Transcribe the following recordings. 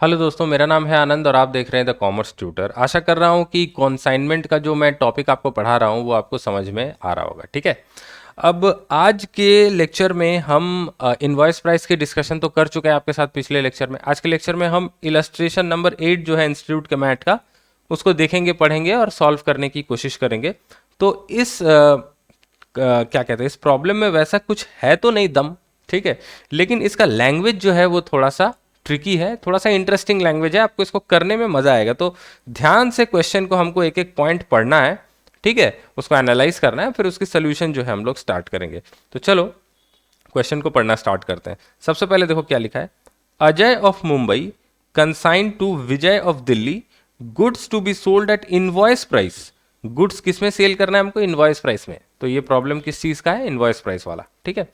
Hello दोस्तों, मेरा नाम है आनंद और आप देख रहे हैं द कॉमर्स ट्यूटर। आशा कर रहा हूं कि कॉन्साइनमेंट का जो मैं टॉपिक आपको पढ़ा रहा हूं वो आपको समझ में आ रहा होगा। ठीक है। अब आज के लेक्चर में हम इनवॉइस प्राइस की डिस्कशन तो कर चुके हैं आपके साथ पिछले लेक्चर में। आज के लेक्चर में हम इलस्ट्रेशन नंबर 8 जो है इंस्टीट्यूट के मैथ का, उसको देखेंगे, पढ़ेंगे और सॉल्व करने की कोशिश करेंगे। तो इस क्या कहते हैं, इस प्रॉब्लम में वैसा कुछ है तो नहीं दम, ठीक है, लेकिन इसका लैंग्वेज जो है वो थोड़ा सा ट्रिकी है, थोड़ा सा इंटरेस्टिंग लैंग्वेज है। आपको इसको करने में मजा आएगा। तो ध्यान से क्वेश्चन को हमको एक एक पॉइंट पढ़ना है, ठीक है, उसको एनालाइज करना है, फिर उसकी सोल्यूशन जो है हम लोग स्टार्ट करेंगे। तो चलो क्वेश्चन को पढ़ना स्टार्ट करते हैं। सबसे पहले देखो क्या लिखा है। Ajay of Mumbai consign to Vijay of Delhi goods to be sold at invoice price. Goods किस में सेल करना है हमको? इनवॉइस प्राइस में। तो ये प्रॉब्लम किस चीज का है? इनवॉइस प्राइस वाला, ठीक है।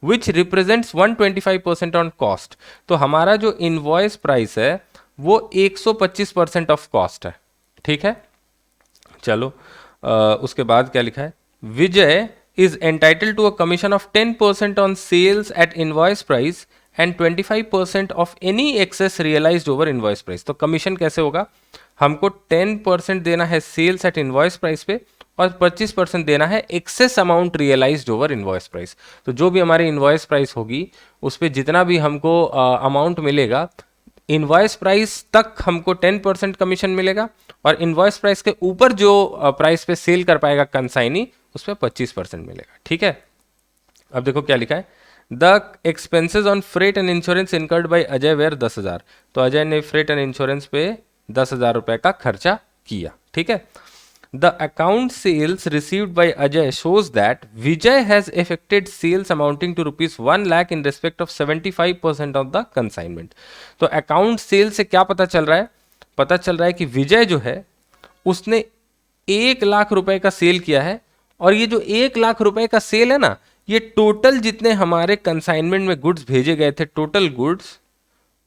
विच रिप्रेजेंट्स 125% ऑन कॉस्ट। तो हमारा जो इनवॉइस प्राइस है वो 125% ऑफ कॉस्ट है, ठीक है। चलो उसके बाद क्या लिखा है। Vijay is entitle to a commission of 10% on sales at invoice price and 25% of any excess realised over invoice price. तो कमीशन कैसे होगा? हमको 10% देना है सेल्स एट इनवॉइस प्राइस पे और 25% देना है excess amount realised over invoice price. तो जो भी हमारी इनवॉइस प्राइस होगी उस पर जितना भी हमको अमाउंट मिलेगा, इनवॉइस प्राइस तक हमको 10% कमीशन मिलेगा और इनवॉइस प्राइस के ऊपर जो प्राइस पे सेल कर पाएगा कंसाइनी, उस पर 25% मिलेगा, ठीक है। अब देखो क्या लिखा है। The expenses on freight and insurance incurred by Ajay were 10,000। तो अजय ने फ्रेट एंड इंश्योरेंस पे 10,000 रुपए का खर्चा किया, ठीक है। The account sales received by Ajay shows that Vijay has effected sales amounting to rupees 1 lakh in respect of 75% of the consignment. तो account sales से क्या पता चल रहा है? पता चल रहा है कि विजय जो है उसने 1 लाख रुपए का सेल किया है और ये जो 1 लाख रुपए का सेल है ना, ये टोटल जितने हमारे कंसाइनमेंट में गुड्स भेजे गए थे, टोटल गुड्स,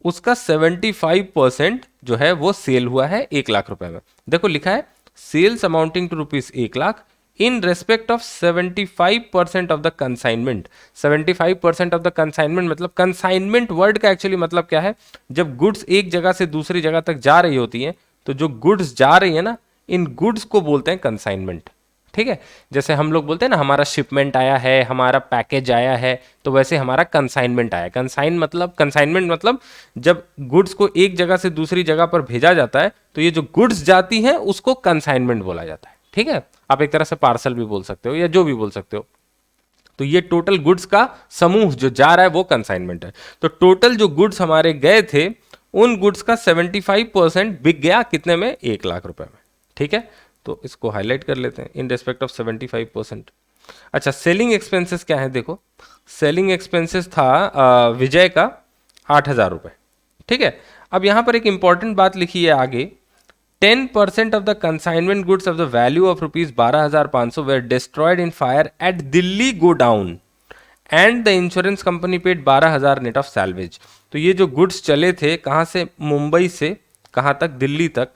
उसका 75% जो है वो सेल हुआ है 1 लाख रुपए में। देखो लिखा है sales amounting to rupees 1 lakh in respect of 75% of the consignment. 75% of the consignment मतलब कंसाइनमेंट वर्ड का एक्चुअली मतलब क्या है? जब गुड्स एक जगह से दूसरी जगह तक जा रही होती हैं, तो जो गुड्स जा रही है ना, इन गुड्स को बोलते हैं कंसाइनमेंट, ठीक है। जैसे हम लोग बोलते हैं ना हमारा शिपमेंट आया है, हमारा पैकेज आया है, तो वैसे हमारा कंसाइनमेंट आया। कंसाइनमेंट मतलब जब गुड्स को एक जगह से दूसरी जगह पर भेजा जाता है, तो ये जो गुड्स जाती हैं उसको कंसाइनमेंट बोला जाता है, ठीक है। आप एक तरह से पार्सल भी बोल सकते हो या जो भी बोल सकते हो। तो ये टोटल गुड्स का समूह जो जा रहा है वो कंसाइनमेंट है। तो टोटल जो गुड्स हमारे गए थे, उन गुड्स का 75% बिक गया कितने में? 1 लाख रुपए में, ठीक है। तो इसको हाईलाइट कर लेते हैं इन रेस्पेक्ट ऑफ 75%। अच्छा, सेलिंग एक्सपेंसेस क्या है? देखो सेलिंग एक्सपेंसेस था विजय का 8,000 रुपए, ठीक है। अब यहां पर एक इंपॉर्टेंट बात लिखी है आगे। 10% of the consignment goods of the value of rupees 12,500 were destroyed in fire at Delhi godown and the insurance company paid 12,000 net of salvage. तो ये जो गुड्स चले थे कहां से? मुंबई से कहां तक? दिल्ली तक।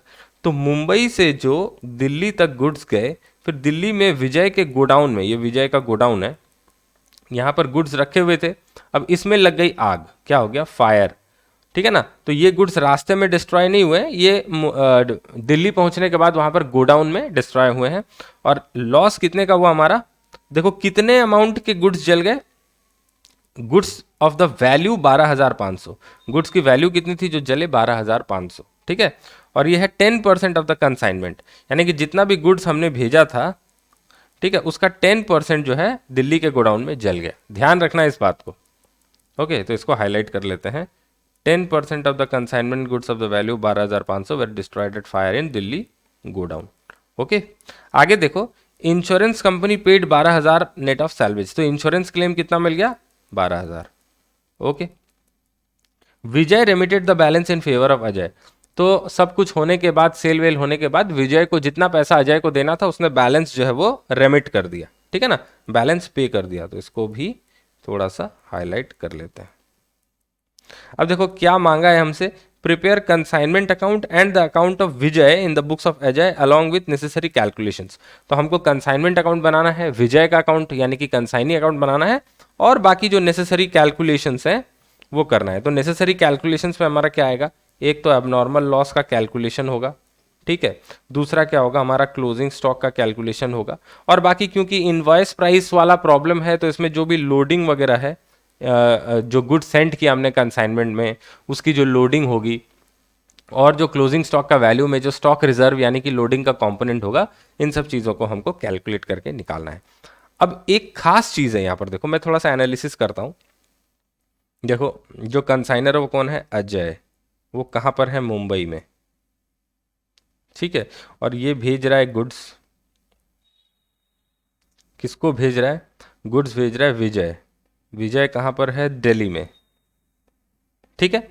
तो मुंबई से जो दिल्ली तक गुड्स गए, फिर दिल्ली में विजय के गोडाउन में, ये विजय का गोडाउन है, यहां पर गुड्स रखे हुए थे। अब इसमें लग गई आग, क्या हो गया? फायर, ठीक है ना। तो ये गुड्स रास्ते में डिस्ट्रॉय नहीं हुए, ये दिल्ली पहुंचने के बाद वहां पर गोडाउन में डिस्ट्रॉय हुए हैं। और लॉस कितने का हुआ हमारा? देखो कितने अमाउंट के गुड्स जल गए। Goods of the value 12,500, goods की वैल्यू कितनी थी जो जले? 12,500, ठीक है। और ये है 10% ऑफ द कंसाइनमेंट, यानी कि जितना भी गुड्स हमने भेजा था, ठीक है, उसका 10% जो है दिल्ली के गोडाउन में जल गया। ध्यान रखना इस बात को, ओके। तो इसको हाईलाइट कर लेते हैं। 10% of the consignment goods of the value 12,500 were destroyed at fire in Delhi godown, okay. आगे देखो, insurance company paid 12,000 net of salvage. तो इंश्योरेंस क्लेम कितना मिल गया? 12,000, okay. Vijay remitted the balance in favour of Ajay. तो सब कुछ होने के बाद, सेल वेल होने के बाद, विजय को जितना पैसा अजय को देना था उसने बैलेंस जो है वो रेमिट कर दिया, ठीक है ना, बैलेंस पे कर दिया। तो इसको भी थोड़ा सा हाईलाइट कर लेते हैं। अब देखो क्या मांगा है हमसे। Prepare consignment account and the account of Vijay in the books of Ajay along with necessary calculations. तो हमको कंसाइनमेंट अकाउंट बनाना है, विजय का अकाउंट यानी कि कंसाइनी अकाउंट बनाना है, और बाकी जो नेसेसरी कैलकुलेशंस हैं वो करना है। तो नेसेसरी कैलकुलेशंस में हमारा क्या आएगा? एक तो एबनॉर्मल लॉस का कैलकुलेशन होगा, ठीक है, दूसरा क्या होगा, हमारा क्लोजिंग स्टॉक का कैलकुलेशन होगा, और बाकी क्योंकि इनवॉइस प्राइस वाला प्रॉब्लम है तो इसमें जो भी लोडिंग वगैरह है, जो गुड सेंड किया हमने कंसाइनमेंट में उसकी जो लोडिंग होगी, और जो क्लोजिंग स्टॉक का वैल्यू में जो स्टॉक रिजर्व यानी कि लोडिंग का कंपोनेंट होगा, इन सब चीज़ों को हमको कैलकुलेट करके निकालना है। अब एक खास चीज़ है यहाँ पर, देखो मैं थोड़ा सा एनालिसिस करता हूँ। देखो जो कंसाइनर है वो कौन है, अजय, वो कहाँ पर है, मुंबई में, ठीक है, और ये भेज रहा है गुड्स, किसको भेज रहा है, गुड्स भेज रहा है विजय, विजय कहाँ पर है, दिल्ली में, ठीक है।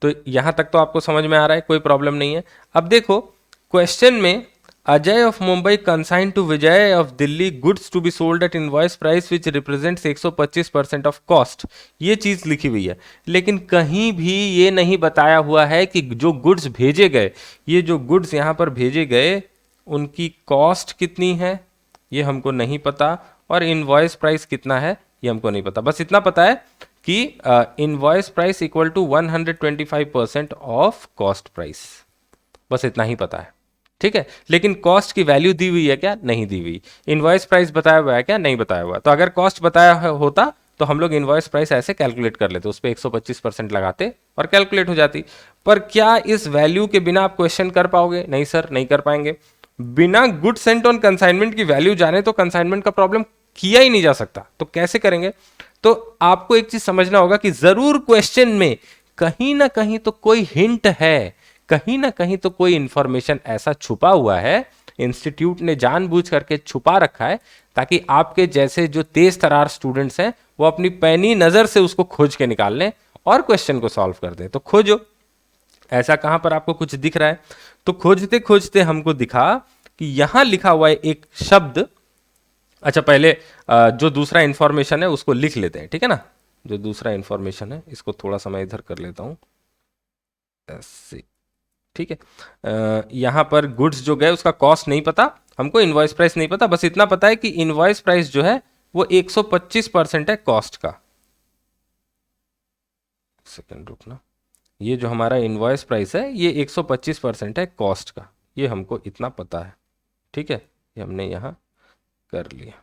तो यहां तक तो आपको समझ में आ रहा है, कोई प्रॉब्लम नहीं है। अब देखो क्वेश्चन में Ajay of Mumbai consign to Vijay of Delhi goods to be sold at invoice price which represents 125% of cost, ये चीज लिखी हुई है, लेकिन कहीं भी ये नहीं बताया हुआ है कि जो गुड्स भेजे गए, ये जो गुड्स यहां पर भेजे गए उनकी कॉस्ट कितनी है, ये हमको नहीं पता, और इनवॉइस प्राइस कितना है ये हमको नहीं पता। बस इतना पता है कि invoice price equal to 125% of cost price, बस इतना ही पता है, ठीक है। लेकिन कॉस्ट की वैल्यू दी हुई है क्या, नहीं दी हुई। इनवॉइस प्राइस बताया हुआ है क्या, नहीं बताया हुआ। तो अगर कॉस्ट बताया होता तो हम लोग इनवॉइस प्राइस ऐसे कैलकुलेट कर लेते, उस पर 125% लगाते और कैलकुलेट हो जाती। पर क्या इस वैल्यू के बिना आप क्वेश्चन कर पाओगे, नहीं सर नहीं कर पाएंगे। बिना गुड सेंट ऑन कंसाइनमेंट की वैल्यू जाने तो कंसाइनमेंट का प्रॉब्लम किया ही नहीं जा सकता, तो कैसे करेंगे। तो आपको एक चीज समझना होगा कि जरूर क्वेश्चन में कहीं ना कहीं तो कोई हिंट है, कहीं ना कहीं तो कोई इंफॉर्मेशन ऐसा छुपा हुआ है, इंस्टीट्यूट ने जानबूझ करके छुपा रखा है, ताकि आपके जैसे जो तेज तरार स्टूडेंट्स हैं वो अपनी पैनी नजर से उसको खोज के निकाल लें और क्वेश्चन को सॉल्व कर दें। तो खोजो, ऐसा कहां पर आपको कुछ दिख रहा है। तो खोजते खोजते हमको दिखा कि यहां लिखा हुआ है एक शब्द। अच्छा पहले जो दूसरा इंफॉर्मेशन है उसको लिख लेते हैं, ठीक है ना। जो दूसरा इंफॉर्मेशन है इसको थोड़ा सा मैं इधर कर लेता हूं ऐसे, ठीक है। यहां पर गुड्स जो गए उसका कॉस्ट नहीं पता हमको, इनवॉइस प्राइस नहीं पता, बस इतना पता है कि इनवॉइस प्राइस जो है वो 125% है कॉस्ट का। सेकंड रुकना, ये जो हमारा इनवॉइस प्राइस है ये 125% है कॉस्ट का, ये हमको इतना पता है, ठीक है। ये हमने यहां कर लिया,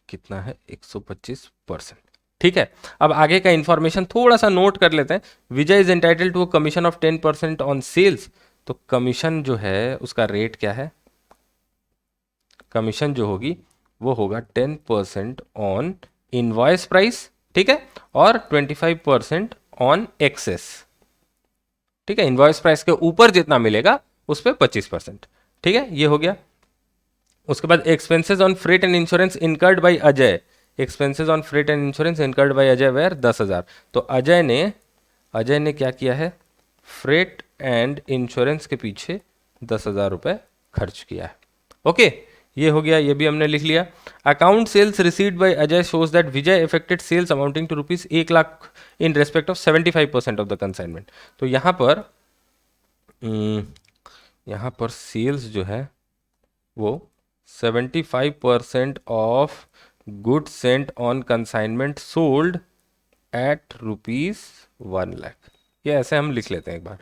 कितना है 125%, ठीक है। अब आगे का इंफॉर्मेशन थोड़ा सा नोट कर लेते हैं। Vijay is entitled to commission of 10% on sales, तो कमीशन जो है उसका रेट क्या है, कमीशन जो होगी वो होगा 10% ऑन इनवॉइस प्राइस, ठीक है, और 25% ऑन एक्सेस, ठीक है। इनवॉइस प्राइस के ऊपर जितना मिलेगा उस पर 25%, ठीक है, ये हो गया। उसके बाद expenses on freight and insurance incurred by Ajay, expenses on freight and insurance incurred by Ajay were 10,000। तो अजय ने क्या किया है, फ्रेट एंड इंश्योरेंस के पीछे 10,000 रुपए खर्च किया है, ओके। ये हो गया, ये भी हमने लिख लिया। Account sales received by Ajay shows that Vijay effected sales amounting to rupees 1,00,000 in respect of 75% of the consignment. तो यहाँ पर सेल्स जो है वो 75% of good sent on consignment sold at ₹1,00,000, ये ऐसे हम लिख लेते हैं एक बार,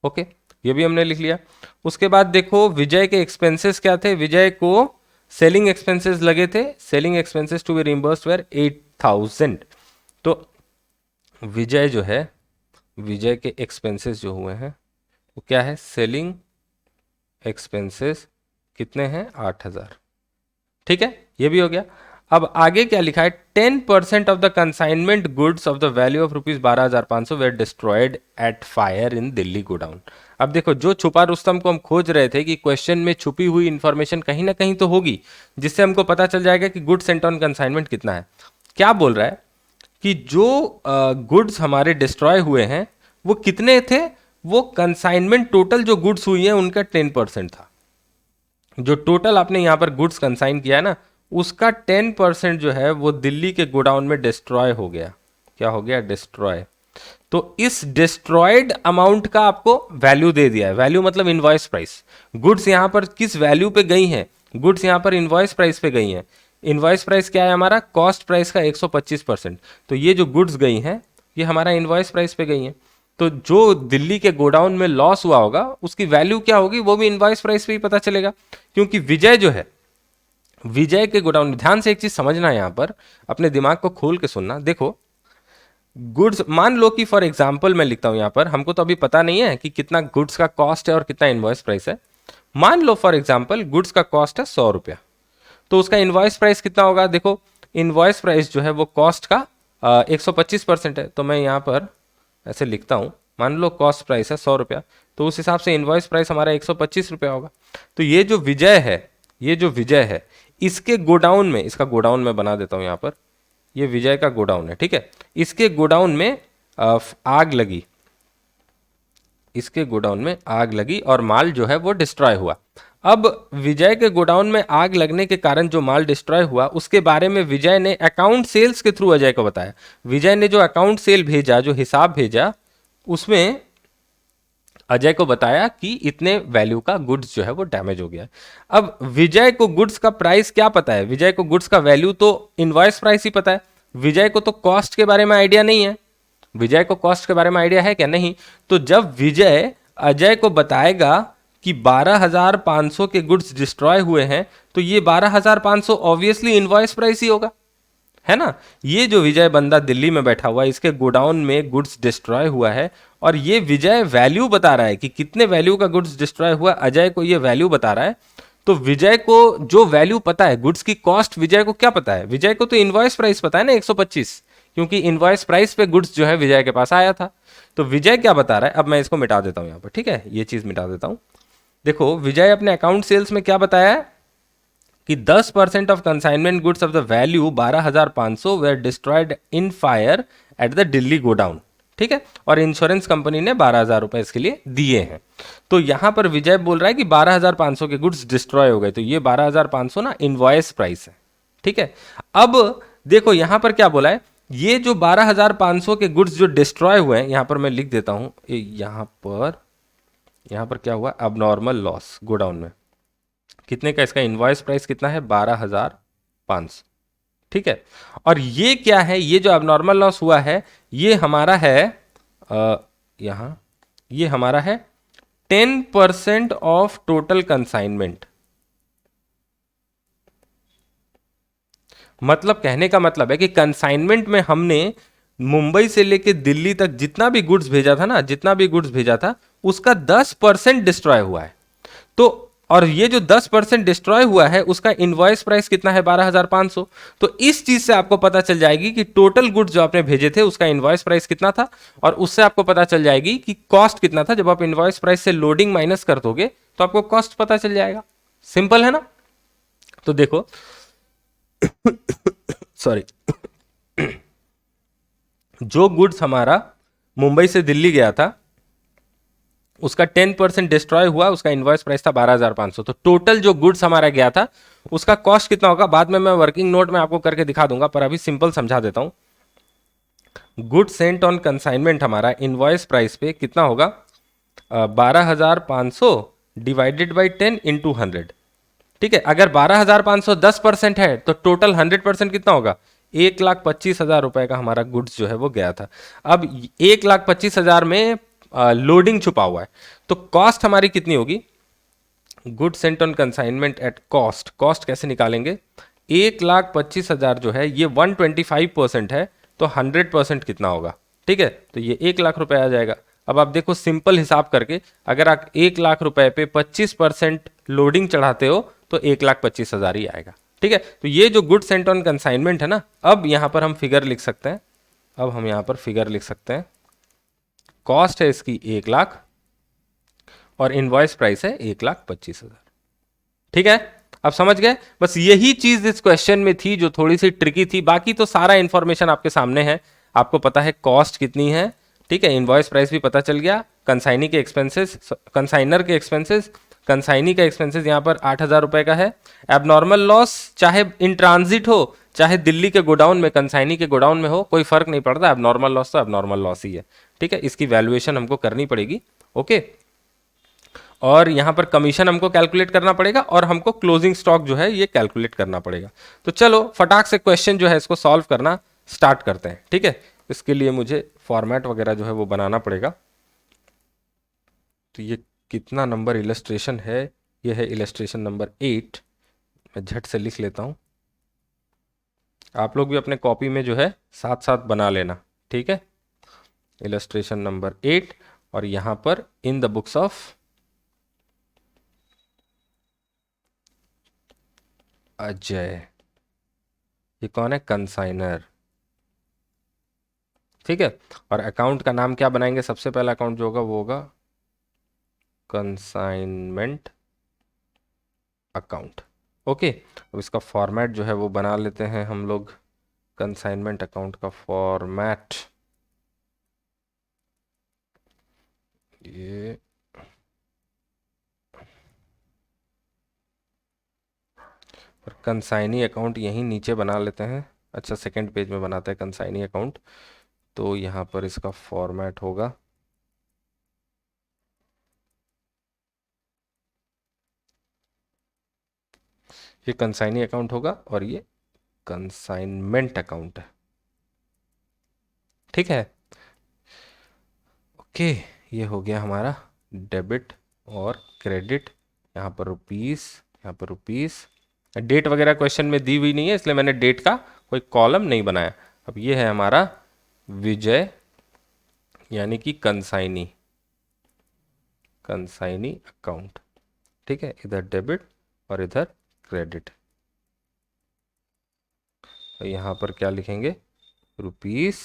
ओके। ये भी हमने लिख लिया। उसके बाद देखो विजय के एक्सपेंसेस क्या थे, विजय को सेलिंग एक्सपेंसेस लगे थे, selling expenses to be reimbursed were 8,000। तो विजय जो है, विजय के एक्सपेंसेस जो हुए हैं वो क्या है, सेलिंग एक्सपेंसेस कितने हैं, 8,000, ठीक है, ये भी हो गया। अब आगे क्या लिखा है, 10% of the consignment goods of the value of ₹12,500 were destroyed at fire in Delhi godown. अब देखो जो छुपा रुस्तम को हम खोज रहे थे कि क्वेश्चन में छुपी हुई इंफॉर्मेशन कहीं ना कहीं तो होगी जिससे हमको पता चल जाएगा कि गुड सेंट ऑन कंसाइनमेंट कितना है। क्या बोल रहा है कि जो गुड्स हमारे डिस्ट्रॉय हुए हैं वो कितने थे, वो कंसाइनमेंट टोटल जो गुड्स हुई हैं उनका 10% था। जो टोटल आपने यहां पर गुड्स कंसाइन किया है ना उसका 10% जो है वो दिल्ली के गोडाउन में डिस्ट्रॉय हो गया। क्या हो गया, डिस्ट्रॉय। तो इस डिस्ट्रॉयड अमाउंट का आपको वैल्यू दे दिया है, वैल्यू मतलब इनवॉइस प्राइस। गुड्स यहां पर किस वैल्यू पे गई हैं, गुड्स यहां पर इनवॉइस प्राइस पे गई हैं। इनवॉइस प्राइस क्या है हमारा, कॉस्ट प्राइस का 125%। तो ये जो गुड्स गई हैं ये हमारा इनवॉइस प्राइस पे गई हैं। तो जो दिल्ली के गोडाउन में लॉस हुआ होगा उसकी वैल्यू क्या होगी वो भी इनवॉइस प्राइस पे ही पता चलेगा, क्योंकि विजय जो है, विजय के गोडाउन में, ध्यान से एक चीज समझना है, यहां पर अपने दिमाग को खोल के सुनना। देखो गुड्स, मान लो कि फॉर एग्जांपल मैं लिखता हूं यहां पर, हमको तो अभी पता नहीं है कि कितना गुड्स का कॉस्ट है और कितना इनवॉइस प्राइस है। मान लो फॉर एग्जांपल गुड्स का कॉस्ट है 100 रुपया, तो उसका इनवॉइस प्राइस कितना होगा। देखो इनवॉइस प्राइस जो है वो कॉस्ट का 125% है, तो मैं यहाँ पर ऐसे लिखता हूँ, मान लो कॉस्ट प्राइस है 100 रुपया, तो उस हिसाब से इनवॉइस प्राइस हमारा 125 रुपया होगा। तो ये जो विजय है, ये जो विजय है, इसके गोडाउन में, इसका गोडाउन में बना देता हूँ यहाँ पर, ये विजय का गोडाउन है, ठीक है। इसके गोडाउन में आग लगी, इसके गोडाउन में आग लगी और माल जो है वो डिस्ट्रॉय हुआ। अब विजय के गोडाउन में आग लगने के कारण जो माल डिस्ट्रॉय हुआ उसके बारे में विजय ने अकाउंट सेल्स के थ्रू अजय को बताया। विजय ने जो अकाउंट सेल भेजा, जो हिसाब भेजा, उसमें अजय को बताया कि इतने वैल्यू का गुड्स जो है वो डैमेज हो गया। अब विजय को गुड्स का प्राइस क्या पता है, विजय को गुड्स का वैल्यू तो इनवॉइस प्राइस ही पता है, विजय को तो कॉस्ट के बारे में आइडिया नहीं है। विजय को कॉस्ट के बारे में आइडिया है क्या? नहीं। तो जब विजय अजय को बताएगा कि 12,500 के गुड्स डिस्ट्रॉय हुए हैं, तो ये 12,500 ऑब्वियसली इनवॉइस प्राइस ही होगा, है ना। ये जो विजय बंदा दिल्ली में बैठा हुआ है, इसके गोडाउन में गुड्स डिस्ट्रॉय हुआ है और ये विजय वैल्यू बता रहा है कि कितने वैल्यू का गुड्स डिस्ट्रॉय हुआ, अजय को ये वैल्यू बता रहा है। तो विजय को जो वैल्यू पता है, गुड्स की कॉस्ट, विजय को क्या पता है? विजय को तो इनवॉइस प्राइस पता है ना, 125, क्योंकि इनवॉइस प्राइस पे गुड्स जो है विजय के पास आया था। तो विजय क्या बता रहा है, अब मैं इसको मिटा देता हूं यहां पर, ठीक है, ये चीज मिटा देता हूं। देखो विजय अपने अकाउंट सेल्स में क्या बताया है कि 10% of consignment goods of the value 12,500 were destroyed in fire at the Delhi godown, ठीक है, और इंश्योरेंस कंपनी ने 12,000 रुपए इसके लिए दिए हैं। तो यहां पर विजय बोल रहा है कि 12,500 के गुड्स डिस्ट्रॉय हो गए, तो ये 12,500 ना इनवॉइस प्राइस है, ठीक है। अब देखो यहां पर क्या बोला है, ये जो 12,500 के गुड्स जो डिस्ट्रॉय हुए हैं, यहां पर मैं लिख देता हूं, यहां पर क्या हुआ, अबनॉर्मल लॉस गोडाउन में कितने का, इसका इनवॉइस प्राइस कितना है, 12,500, ठीक है। और ये क्या है, ये जो अबनॉर्मल लॉस हुआ है, ये हमारा है यहां, ये हमारा है 10% ऑफ टोटल कंसाइनमेंट। मतलब कहने का मतलब है कि कंसाइनमेंट में हमने मुंबई से लेके दिल्ली तक जितना भी गुड्स भेजा था ना, जितना भी गुड्स भेजा था उसका 10% डिस्ट्रॉय हुआ है। तो और ये जो 10% डिस्ट्रॉय हुआ है उसका इनवॉइस प्राइस कितना है, 12,500। तो इस चीज से आपको पता चल जाएगी कि टोटल गुड्स जो आपने भेजे थे उसका इनवॉइस प्राइस कितना था, और उससे आपको पता चल जाएगी कि कॉस्ट कितना था। जब आप इनवॉइस प्राइस से लोडिंग माइनस कर दोगे तो आपको कॉस्ट पता चल जाएगा। सिंपल है ना। तो देखो सॉरी जो गुड्स हमारा मुंबई से दिल्ली गया था उसका 10% डिस्ट्रॉय हुआ, उसका इनवॉइस प्राइस था 12,500। तो टोटल जो गुड्स हमारा गया था उसका कॉस्ट कितना होगा, बाद में मैं वर्किंग नोट में आपको करके दिखा दूंगा, पर अभी सिंपल समझा देता हूं। गुड सेंट ऑन कंसाइनमेंट हमारा इनवॉइस प्राइस पे कितना होगा, 12,500 डिवाइडेड बाई 10 इंटू 100, ठीक है। अगर 12,500 10% है तो टोटल 100% कितना होगा, 1,25,000 रुपए का हमारा गुड्स जो है वो गया था। अब 1,25,000 में लोडिंग छुपा हुआ है, तो कॉस्ट हमारी कितनी होगी, good sent on consignment at cost, cost कैसे निकालेंगे, 1,25,000 जो है ये 125% है, तो 100% कितना होगा, ठीक है, तो ये 1,00,000 रुपए आ जाएगा। अब आप देखो सिंपल हिसाब करके, अगर आप 1,00,000 रुपए पे 25% लोडिंग चढ़ाते हो तो 1,25,000 ही आएगा, ठीक है। तो ये जो गुड सेंट ऑन कंसाइनमेंट है ना, अब यहां पर हम फिगर लिख सकते हैं, अब हम यहां पर फिगर लिख सकते हैं, कॉस्ट है इसकी 1,00,000 और इनवॉइस प्राइस है 1,25,000, ठीक है। अब समझ गए, बस यही चीज इस क्वेश्चन में थी जो थोड़ी सी ट्रिकी थी, बाकी तो सारा इंफॉर्मेशन आपके सामने है, आपको पता है कॉस्ट कितनी है, ठीक है, इनवॉइस प्राइस भी पता चल गया, कंसाइनी के एक्सपेंसेस, कंसाइनर के एक्सपेंसेस, कंसाइनी का एक्सपेंसेस यहाँ पर 8,000 रुपए का है। एबनॉर्मल लॉस चाहे इन ट्रांजिट हो चाहे दिल्ली के गोडाउन में, कंसाइनी के गोडाउन में हो, कोई फर्क नहीं पड़ता, एबनॉर्मल लॉस तो एबनॉर्मल लॉस ही है, ठीक है। इसकी वैल्यूएशन हमको करनी पड़ेगी, ओके। और यहाँ पर कमीशन हमको कैलकुलेट करना पड़ेगा और हमको क्लोजिंग स्टॉक जो है ये कैलकुलेट करना पड़ेगा। तो चलो फटाक से क्वेश्चन जो है इसको सॉल्व करना स्टार्ट करते हैं, ठीक है। इसके लिए मुझे फॉर्मेट वगैरह जो है वो बनाना पड़ेगा। तो ये कितना नंबर इलस्ट्रेशन है, ये है इलस्ट्रेशन नंबर 8। मैं झट से लिख लेता हूँ, आप लोग भी अपने कॉपी में जो है साथ साथ बना लेना, ठीक है। इलस्ट्रेशन नंबर 8, और यहां पर in the books of Ajay, ये कौन है, कंसाइनर, ठीक है। और अकाउंट का नाम क्या बनाएंगे, सबसे पहला अकाउंट जो होगा वो होगा कंसाइनमेंट अकाउंट, ओके। अब इसका फॉर्मेट जो है वो बना लेते हैं हम लोग, कंसाइनमेंट अकाउंट का फॉर्मेट, ये और कंसाइनी अकाउंट यहीं नीचे बना लेते हैं। अच्छा, सेकंड पेज में बनाते हैं कंसाइनी अकाउंट, तो यहाँ पर इसका फॉर्मेट होगा ये कंसाइनी अकाउंट होगा और ये कंसाइनमेंट अकाउंट है, ठीक है। ओके, ये हो गया हमारा डेबिट और क्रेडिट। यहाँ पर रुपीस, यहाँ पर रुपीस, डेट वगैरह क्वेश्चन में दी हुई नहीं है, इसलिए मैंने डेट का कोई कॉलम नहीं बनाया। अब ये है हमारा विजय, यानी कि कंसाइनी, कंसाइनी अकाउंट, ठीक है। इधर डेबिट और इधर क्रेडिट, और यहाँ पर क्या लिखेंगे, रुपीस,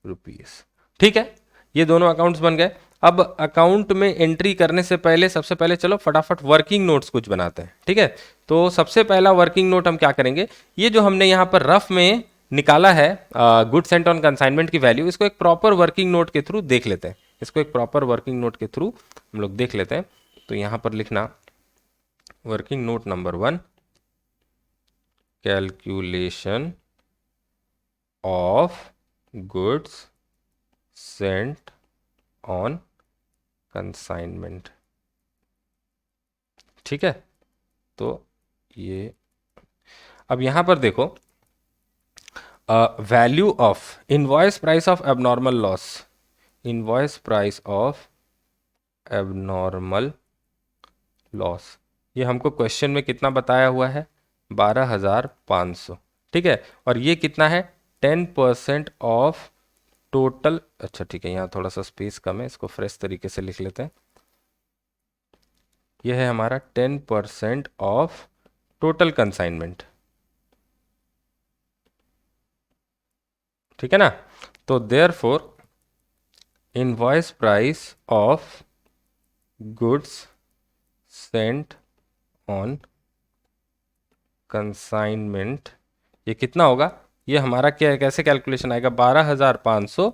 रुपीस, ठीक है। ये दोनों अकाउंट्स बन गए। अब अकाउंट में एंट्री करने से पहले सबसे पहले चलो फटाफट वर्किंग नोट्स कुछ बनाते हैं, ठीक है। तो सबसे पहला वर्किंग नोट हम क्या करेंगे, ये जो हमने यहाँ पर रफ में निकाला है गुड्स सेंट ऑन कंसाइनमेंट की वैल्यू, इसको एक प्रॉपर वर्किंग नोट के थ्रू देख लेते हैं, इसको एक प्रॉपर वर्किंग नोट के थ्रू हम लोग देख लेते हैं। तो यहाँ पर लिखना working note number 1, calculation of goods sent on consignment, ठीक है। तो ये अब यहां पर देखो, value of invoice price of abnormal loss, invoice price of abnormal loss, ये हमको क्वेश्चन में कितना बताया हुआ है, 12,500, ठीक है। और ये कितना है, 10% ऑफ टोटल, अच्छा ठीक है, यहाँ थोड़ा सा स्पेस कम है, इसको फ्रेश तरीके से लिख लेते हैं। यह है हमारा 10% ऑफ टोटल कंसाइनमेंट, ठीक है ना। तो therefore invoice price of goods sent on consignment, ये कितना होगा, ये हमारा क्या है, कैसे कैलकुलेशन आएगा, 12,500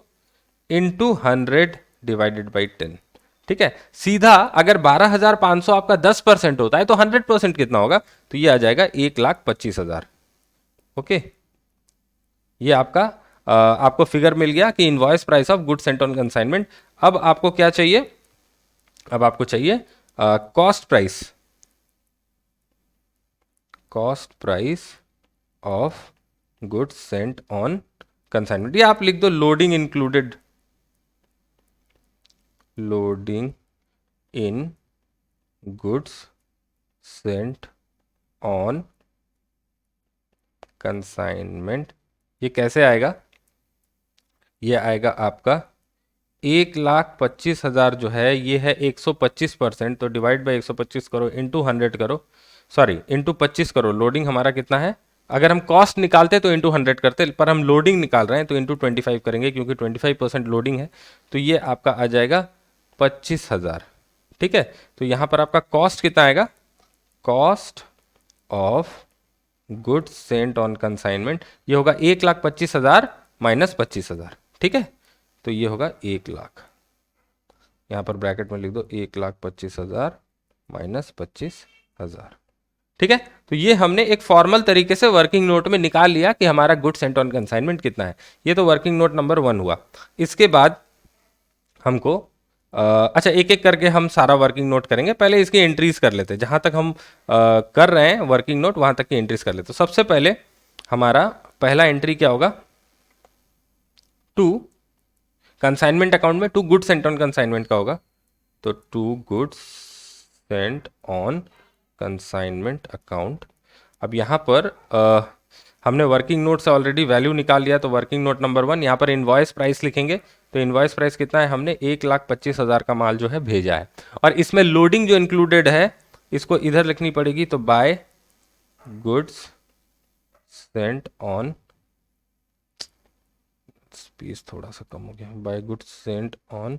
इंटू 100 डिवाइडेड बाई 10, ठीक है। सीधा अगर 12,500 आपका 10% होता है तो 100% कितना होगा, तो ये आ जाएगा 1,25,000, ओके। ये आपका आपको फिगर मिल गया कि invoice price of goods sent on consignment. अब आपको क्या चाहिए, अब आपको चाहिए cost price, cost price of goods sent on consignment, ये आप लिख दो loading included, loading in goods sent on consignment. ये कैसे आएगा, ये आएगा आपका 1,25,000 जो है, ये है 125%, तो डिवाइड बाई 125 करो, इंटू 100 करो, सॉरी इंटू 25 करो। लोडिंग हमारा कितना है, अगर हम कॉस्ट निकालते तो इंटू 100 करते, पर हम लोडिंग निकाल रहे हैं तो इंटू 25 करेंगे, क्योंकि 25% लोडिंग है। तो ये आपका आ जाएगा 25,000, ठीक है। तो यहाँ पर आपका कॉस्ट कितना आएगा, cost of goods sent on consignment, ये होगा 1,25,000 माइनस 25,000, ठीक है। तो ये होगा 1,00,000, यहाँ पर ब्रैकेट में लिख दो 1,25,000 माइनस 25,000, ठीक है। तो ये हमने एक फॉर्मल तरीके से वर्किंग नोट में निकाल लिया कि हमारा गुड्स सेंट ऑन कंसाइनमेंट कितना है। ये तो वर्किंग नोट नंबर 1 हुआ। इसके बाद हमको अच्छा एक एक करके हम सारा वर्किंग नोट करेंगे, पहले इसकी एंट्रीज कर लेते हैं, जहां तक हम कर रहे हैं वर्किंग नोट वहां तक की एंट्रीज कर लेते हैं। तो सबसे पहले हमारा पहला एंट्री क्या होगा, 2 कंसाइनमेंट अकाउंट में to goods sent on consignment का होगा, तो to goods sent on consignment account. अब यहाँ पर हमने वर्किंग नोट से ऑलरेडी वैल्यू निकाल लिया, तो वर्किंग नोट नंबर 1, यहाँ पर इनवॉइस प्राइस लिखेंगे। तो इनवॉइस प्राइस कितना है, हमने 1,25,000 का माल जो है भेजा है, और इसमें लोडिंग जो इंक्लूडेड है इसको इधर लिखनी पड़ेगी, तो by goods sent on, space थोड़ा सा कम हो गया, by goods sent on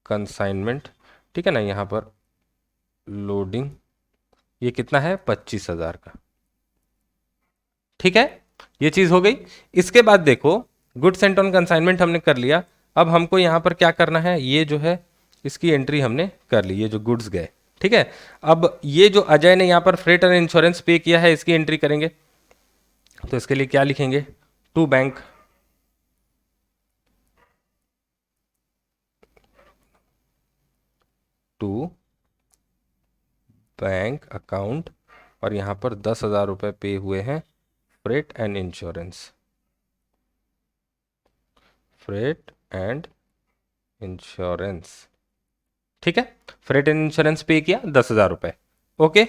consignment, ठीक है ना। यहाँ पर लोडिंग ये कितना है, 25,000 का, ठीक है, ये चीज हो गई। इसके बाद देखो गुड्स सेंट ऑन कंसाइनमेंट हमने कर लिया, अब हमको यहाँ पर क्या करना है, ये जो है इसकी एंट्री हमने कर ली, ये जो गुड्स गए, ठीक है। अब ये जो अजय ने यहाँ पर फ्रेट और इंश्योरेंस पे किया है इसकी एंट्री करेंगे, तो इसके लिए क्या लिखेंगे, to bank, to bank account, और यहाँ पर 10,000 रुपये पे हुए हैं freight and insurance, freight and insurance, ठीक है। फ्रेट एंड इंश्योरेंस पे किया 10,000 रुपये, ओके,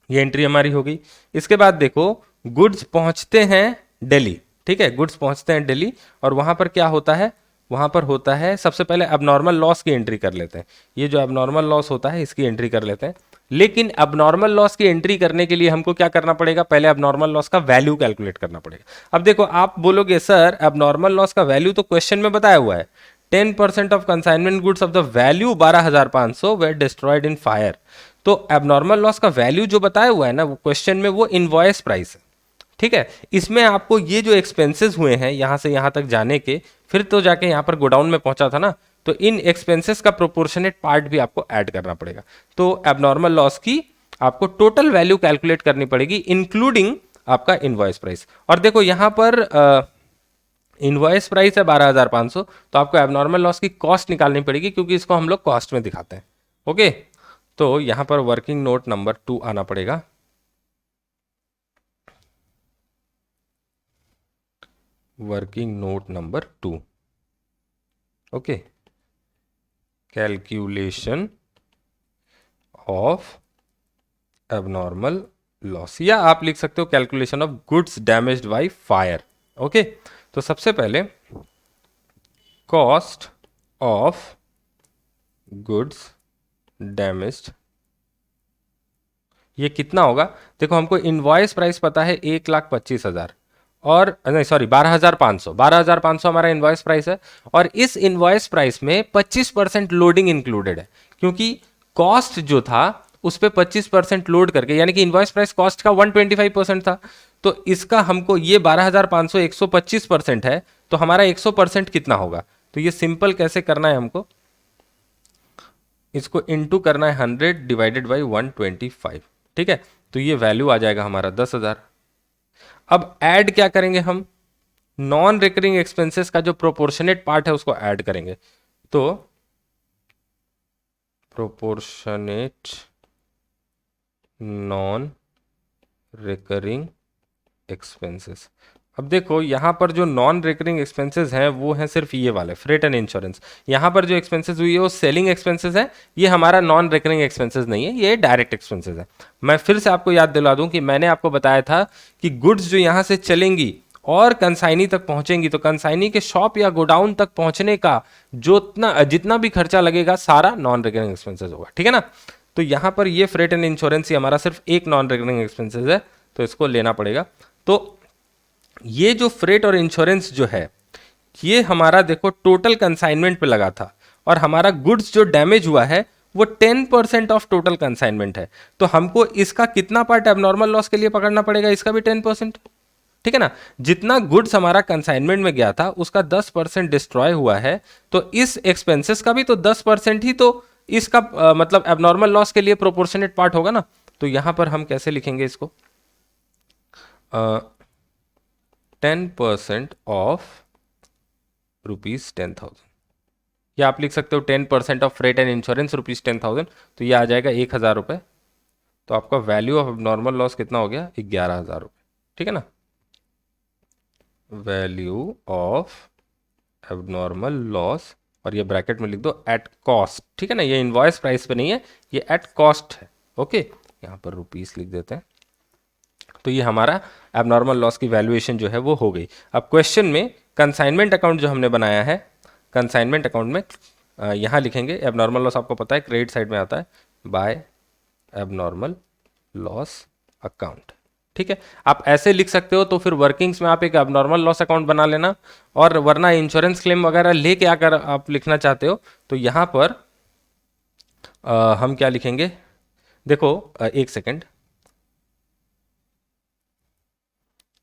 ये एंट्री हमारी हो गई। इसके बाद देखो गुड्स पहुंचते हैं दिल्ली, ठीक है, गुड्स पहुंचते हैं दिल्ली, और वहां पर क्या होता है, वहां पर होता है सबसे पहले अबनॉर्मल लॉस की एंट्री कर लेते हैं, ये जो अबनॉर्मल लॉस होता है इसकी एंट्री कर लेते हैं। लेकिन अबनॉर्मल लॉस की एंट्री करने के लिए हमको क्या करना पड़ेगा, पहले अबनॉर्मल लॉस का वैल्यू कैलकुलेट करना पड़ेगा। अब देखो आप बोलोगे सर अबनॉर्मल लॉस का वैल्यू तो क्वेश्चन में बताया हुआ है, 10% of consignment goods of the value 12,500 were destroyed in fire. तो एबनॉर्मल लॉस का वैल्यू जो बताया हुआ है ना वो क्वेश्चन में, वो इनवॉइस प्राइस है, ठीक है। इसमें आपको ये जो एक्सपेंसेस हुए हैं यहां से यहां तक जाने के, फिर तो जाके यहां पर गोडाउन में पहुंचा था ना, तो इन एक्सपेंसेस का प्रोपोर्शनेट पार्ट भी आपको ऐड करना पड़ेगा। तो एबनॉर्मल लॉस की आपको टोटल वैल्यू कैलकुलेट करनी पड़ेगी इंक्लूडिंग आपका इनवॉइस प्राइस। और देखो यहां पर इनवॉइस प्राइस है 12,500, तो आपको एबनॉर्मल लॉस की कॉस्ट निकालनी पड़ेगी, क्योंकि इसको हम लोग कॉस्ट में दिखाते हैं, ओके। तो यहां पर वर्किंग नोट नंबर 2 आना पड़ेगा, working note number 2, okay, calculation of abnormal loss, या आप लिख सकते हो calculation of goods damaged by fire, okay. तो सबसे पहले कॉस्ट ऑफ गुड्स डैमेज्ड, ये कितना होगा, देखो हमको इनवॉइस प्राइस पता है 1,25,000, और नहीं सॉरी 12,500, 12,500 हमारा इनवॉइस प्राइस है, और इस इनवॉइस प्राइस में 25% लोडिंग इंक्लूडेड है, क्योंकि कॉस्ट जो था उस पर 25% लोड करके, यानी कि इनवॉइस प्राइस कॉस्ट का 125% था, तो इसका हमको ये 12,500 125% है, तो हमारा 100% कितना होगा, तो ये सिंपल कैसे करना है हमको, इसको इनटू करना है 100 डिवाइडेड बाई 125, ठीक है। तो ये वैल्यू आ जाएगा हमारा 10,000। अब ऐड क्या करेंगे हम, नॉन रिकरिंग एक्सपेंसेस का जो प्रोपोर्शनेट पार्ट है उसको ऐड करेंगे, तो प्रोपोर्शनेट नॉन रिकरिंग एक्सपेंसेस। अब देखो यहाँ पर जो नॉन रिकरिंग एक्सपेंसेस हैं वो हैं सिर्फ ये वाले फ्रेट एंड इंश्योरेंस। यहाँ पर जो एक्सपेंसेस हुई है वो सेलिंग एक्सपेंसेस है, ये हमारा नॉन रिकरिंग एक्सपेंसेस नहीं है, ये डायरेक्ट एक्सपेंसेस है। मैं फिर से आपको याद दिला दूं कि मैंने आपको बताया था कि गुड्स जो यहाँ से चलेंगी और कंसाइनी तक पहुंचेंगी, तो कंसाइनी के शॉप या गोडाउन तक पहुंचने का जितना भी खर्चा लगेगा सारा नॉन रिकरिंग एक्सपेंसेस होगा, ठीक है ना। तो यहाँ पर ये फ्रेट एंड इंश्योरेंस ही हमारा सिर्फ एक नॉन रिकरिंग एक्सपेंसेस है, तो इसको लेना पड़ेगा। तो ये जो फ्रेट और इंश्योरेंस जो है ये हमारा देखो टोटल कंसाइनमेंट पे लगा था, और हमारा गुड्स जो डैमेज हुआ है वो 10% ऑफ टोटल कंसाइनमेंट है, तो हमको इसका कितना पार्ट एबनॉर्मल लॉस के लिए पकड़ना पड़ेगा, इसका भी 10%, ठीक है ना। जितना गुड्स हमारा कंसाइनमेंट में गया था उसका 10% डिस्ट्रॉय हुआ है, तो इस एक्सपेंसेस का भी तो 10% ही तो इसका मतलब एबनॉर्मल लॉस के लिए प्रोपोर्शनेट पार्ट होगा ना। तो यहां पर हम कैसे लिखेंगे इसको, 10% ऑफ ₹10,000, या आप लिख सकते हो 10% ऑफ फ्रेट एंड इंश्योरेंस ₹10,000, तो ये आ जाएगा 1,000 रुपये। तो आपका वैल्यू ऑफ नॉर्मल लॉस कितना हो गया, 11,000 रुपये, ठीक है ना। वैल्यू ऑफ एबनॉर्मल लॉस, और ये ब्रैकेट में लिख दो एट कॉस्ट, ठीक है ना, ये इनवॉइस प्राइस पे नहीं है, ये एट कॉस्ट है। ओके, यहाँ पर रुपीस लिख देते हैं। तो ये हमारा एबनॉर्मल लॉस की वैल्यूएशन जो है वो हो गई। अब क्वेश्चन में कंसाइनमेंट अकाउंट जो हमने बनाया है, कंसाइनमेंट अकाउंट में यहाँ लिखेंगे एबनॉर्मल लॉस, आपको पता है क्रेडिट साइड में आता है, बाय एबनॉर्मल लॉस अकाउंट। ठीक है, आप ऐसे लिख सकते हो, तो फिर वर्किंग्स में आप एक एबनॉर्मल लॉस अकाउंट बना लेना, और वरना इंश्योरेंस क्लेम वगैरह लेके आकर आप लिखना चाहते हो तो यहाँ पर हम क्या लिखेंगे, देखो एक सेकेंड,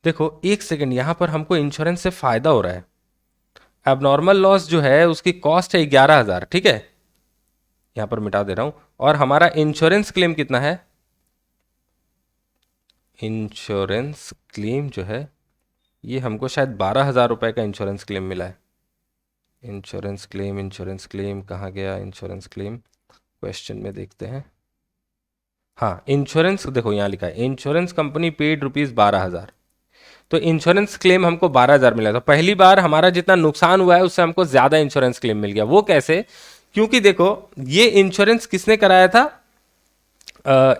देखो एक सेकेंड, यहाँ पर हमको इंश्योरेंस से फायदा हो रहा है। एबनॉर्मल लॉस जो है उसकी कॉस्ट है 11,000, ठीक है, यहाँ पर मिटा दे रहा हूँ, और हमारा इंश्योरेंस क्लेम कितना है, इंश्योरेंस क्लेम जो है ये हमको शायद 12,000 रुपये का इंश्योरेंस क्लेम मिला है। इंश्योरेंस क्लेम कहाँ गया, इंश्योरेंस क्लेम क्वेश्चन में देखते हैं। हाँ, इंश्योरेंस देखो यहाँ लिखा है, इंश्योरेंस कंपनी पेड ₹12,000, तो इंश्योरेंस क्लेम हमको 12,000 मिला। तो पहली बार हमारा जितना नुकसान हुआ है उससे हमको ज़्यादा इंश्योरेंस क्लेम मिल गया। वो कैसे, क्योंकि देखो ये इंश्योरेंस किसने कराया था,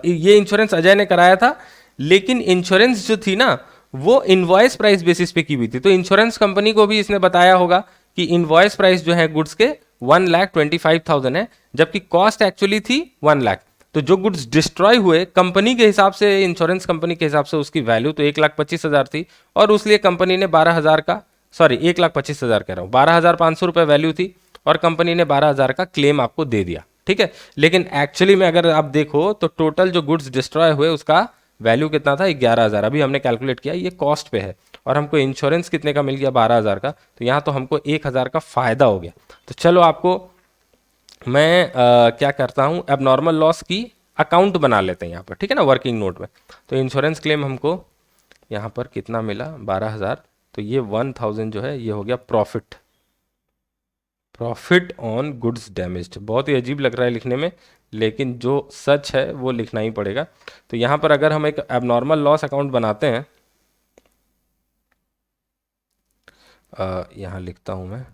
ये इंश्योरेंस अजय ने कराया था, लेकिन इंश्योरेंस जो थी ना वो इनवॉइस प्राइस बेसिस पे की हुई थी। तो इंश्योरेंस कंपनी को भी इसने बताया होगा कि इनवॉइस प्राइस जो है गुड्स के 1,25,000 है, जबकि कॉस्ट एक्चुअली थी 1,00,000। तो जो गुड्स डिस्ट्रॉय हुए कंपनी के हिसाब से, इंश्योरेंस कंपनी के हिसाब से उसकी वैल्यू तो 1,25,000 थी, और उसलिए कंपनी ने 12,000 का, सॉरी 1,25,000 कह रहा हूँ, 12,500 रुपये वैल्यू थी, और कंपनी ने 12,000 का क्लेम आपको दे दिया। ठीक है, लेकिन एक्चुअली में अगर आप देखो तो टोटल जो गुड्स डिस्ट्रॉय हुए उसका वैल्यू कितना था, 11,000। अभी हमने कैलकुलेट किया, ये कॉस्ट पे है, और हमको इंश्योरेंस कितने का मिल गया, 12,000 का, तो यहाँ तो हमको 1,000 का फायदा हो गया। तो चलो आपको मैं क्या करता हूँ, एबनॉर्मल लॉस की अकाउंट बना लेते हैं यहाँ पर, ठीक है ना, वर्किंग नोट में। तो इंश्योरेंस क्लेम हमको यहाँ पर कितना मिला, 12,000, तो ये 1,000 जो है ये हो गया profit, profit on goods damaged. बहुत ही अजीब लग रहा है लिखने में, लेकिन जो सच है वो लिखना ही पड़ेगा। तो यहाँ पर अगर हम एक एबनॉर्मल लॉस अकाउंट बनाते हैं, यहाँ लिखता हूँ मैं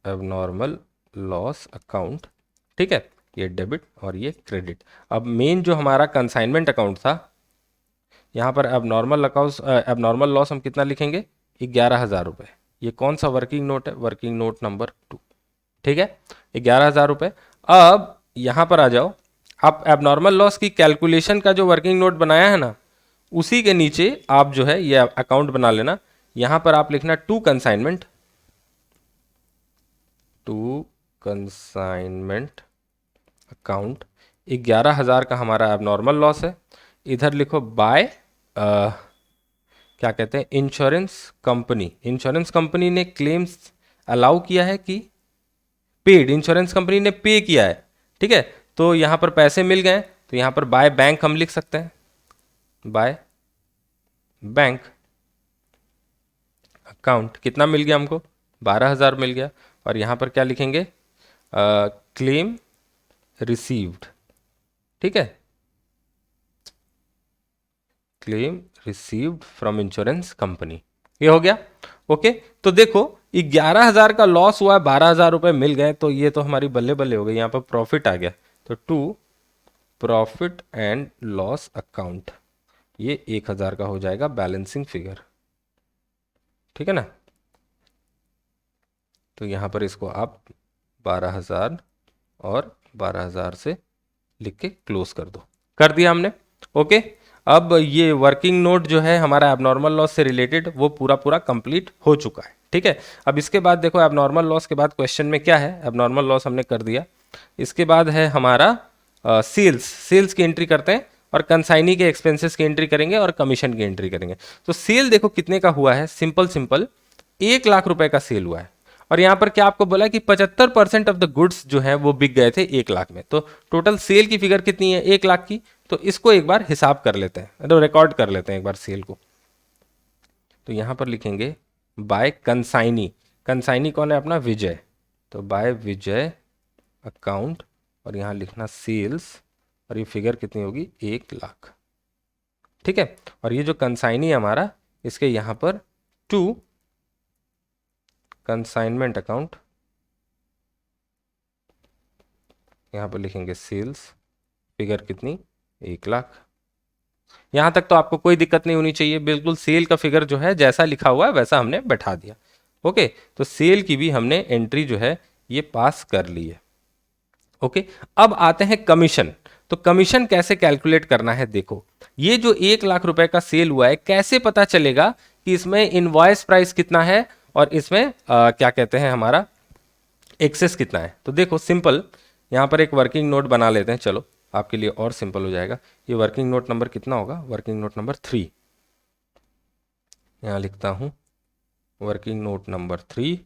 एबनॉर्मल लॉस अकाउंट, ठीक है, ये डेबिट और ये क्रेडिट। अब मेन जो हमारा कंसाइनमेंट अकाउंट था, यहाँ पर एबनॉर्मल लॉस हम कितना लिखेंगे, 11,000 रुपये। ये कौन सा वर्किंग नोट है, वर्किंग नोट नंबर 2, ठीक है, 11,000 रुपये। अब यहाँ पर आ जाओ, आप एबनॉर्मल लॉस की कैलकुलेशन का जो वर्किंग नोट बनाया है ना, उसी के नीचे आप जो है ये अकाउंट बना लेना। यहाँ पर आप लिखना to consignment, to consignment account, 11,000 का हमारा एबनॉर्मल लॉस है। इधर लिखो बाय क्या कहते हैं, इंश्योरेंस कंपनी। इंश्योरेंस कंपनी ने क्लेम्स अलाउ किया है कि पेड, इंश्योरेंस कंपनी ने पे किया है, ठीक है, तो यहाँ पर पैसे मिल गए। तो यहाँ पर बाय बैंक हम लिख सकते हैं, बाय बैंक अकाउंट कितना मिल गया हमको, 12,000 मिल गया। और यहाँ पर क्या लिखेंगे, क्लेम रिसीव्ड, ठीक है, claim received from insurance company, ये हो गया। ओके, तो देखो 11,000 का लॉस हुआ है, 12,000 रुपये मिल गए, तो ये तो हमारी बल्ले बल्ले हो गई, यहाँ पर प्रॉफिट आ गया। तो to profit and loss account, ये 1,000 का हो जाएगा बैलेंसिंग फिगर, ठीक है ना। तो यहाँ पर इसको आप 12,000 और 12,000 से लिख के क्लोज कर दो, कर दिया हमने। ओके, अब ये वर्किंग नोट जो है हमारा एबनॉर्मल लॉस से रिलेटेड वो पूरा पूरा कंप्लीट हो चुका है, ठीक है। अब इसके बाद देखो एबनॉर्मल लॉस के बाद क्वेश्चन में क्या है, एबनॉर्मल लॉस हमने कर दिया, इसके बाद है हमारा सेल्स की एंट्री करते हैं, और कंसाइनी के एक्सपेंसेस की एंट्री करेंगे, और कमीशन की एंट्री करेंगे। तो सेल देखो कितने का हुआ है, सिंपल 1,00,000 रुपए का सेल हुआ है, और यहाँ पर क्या आपको बोला कि 75% ऑफ द गुड्स जो है वो बिक गए थे 1,00,000 में। तो टोटल सेल की फिगर कितनी है, 1,00,000 की। तो इसको एक बार हिसाब कर लेते हैं, तो रिकॉर्ड कर लेते हैं एक बार सेल को। तो यहाँ पर लिखेंगे बाय कंसाइनी, कंसाइनी कौन है, अपना विजय, तो बाय विजय अकाउंट, और यहाँ लिखना सेल्स, और ये फिगर कितनी होगी, 1,00,000, ठीक है। और ये जो कंसाइनी है हमारा, इसके यहाँ पर टू कंसाइनमेंट अकाउंट, यहाँ पर लिखेंगे सेल्स, फिगर कितनी, 1,00,000। यहाँ तक तो आपको कोई दिक्कत नहीं होनी चाहिए, बिल्कुल सेल का फिगर जो है जैसा लिखा हुआ है वैसा हमने बैठा दिया। ओके, तो सेल की भी हमने एंट्री जो है ये पास कर ली है। ओके, अब आते हैं कमीशन। तो कमीशन कैसे कैलकुलेट करना है, देखो ये जो 1,00,000 रुपए का सेल हुआ है, कैसे पता चलेगा कि इसमें इनवॉइस प्राइस कितना है और इसमें क्या कहते हैं हमारा एक्सेस कितना है। तो देखो सिंपल, यहाँ पर एक वर्किंग नोट बना लेते हैं, चलो आपके लिए और सिंपल हो जाएगा। ये वर्किंग नोट नंबर कितना होगा, वर्किंग नोट नंबर 3, यहाँ लिखता हूँ working note number 3,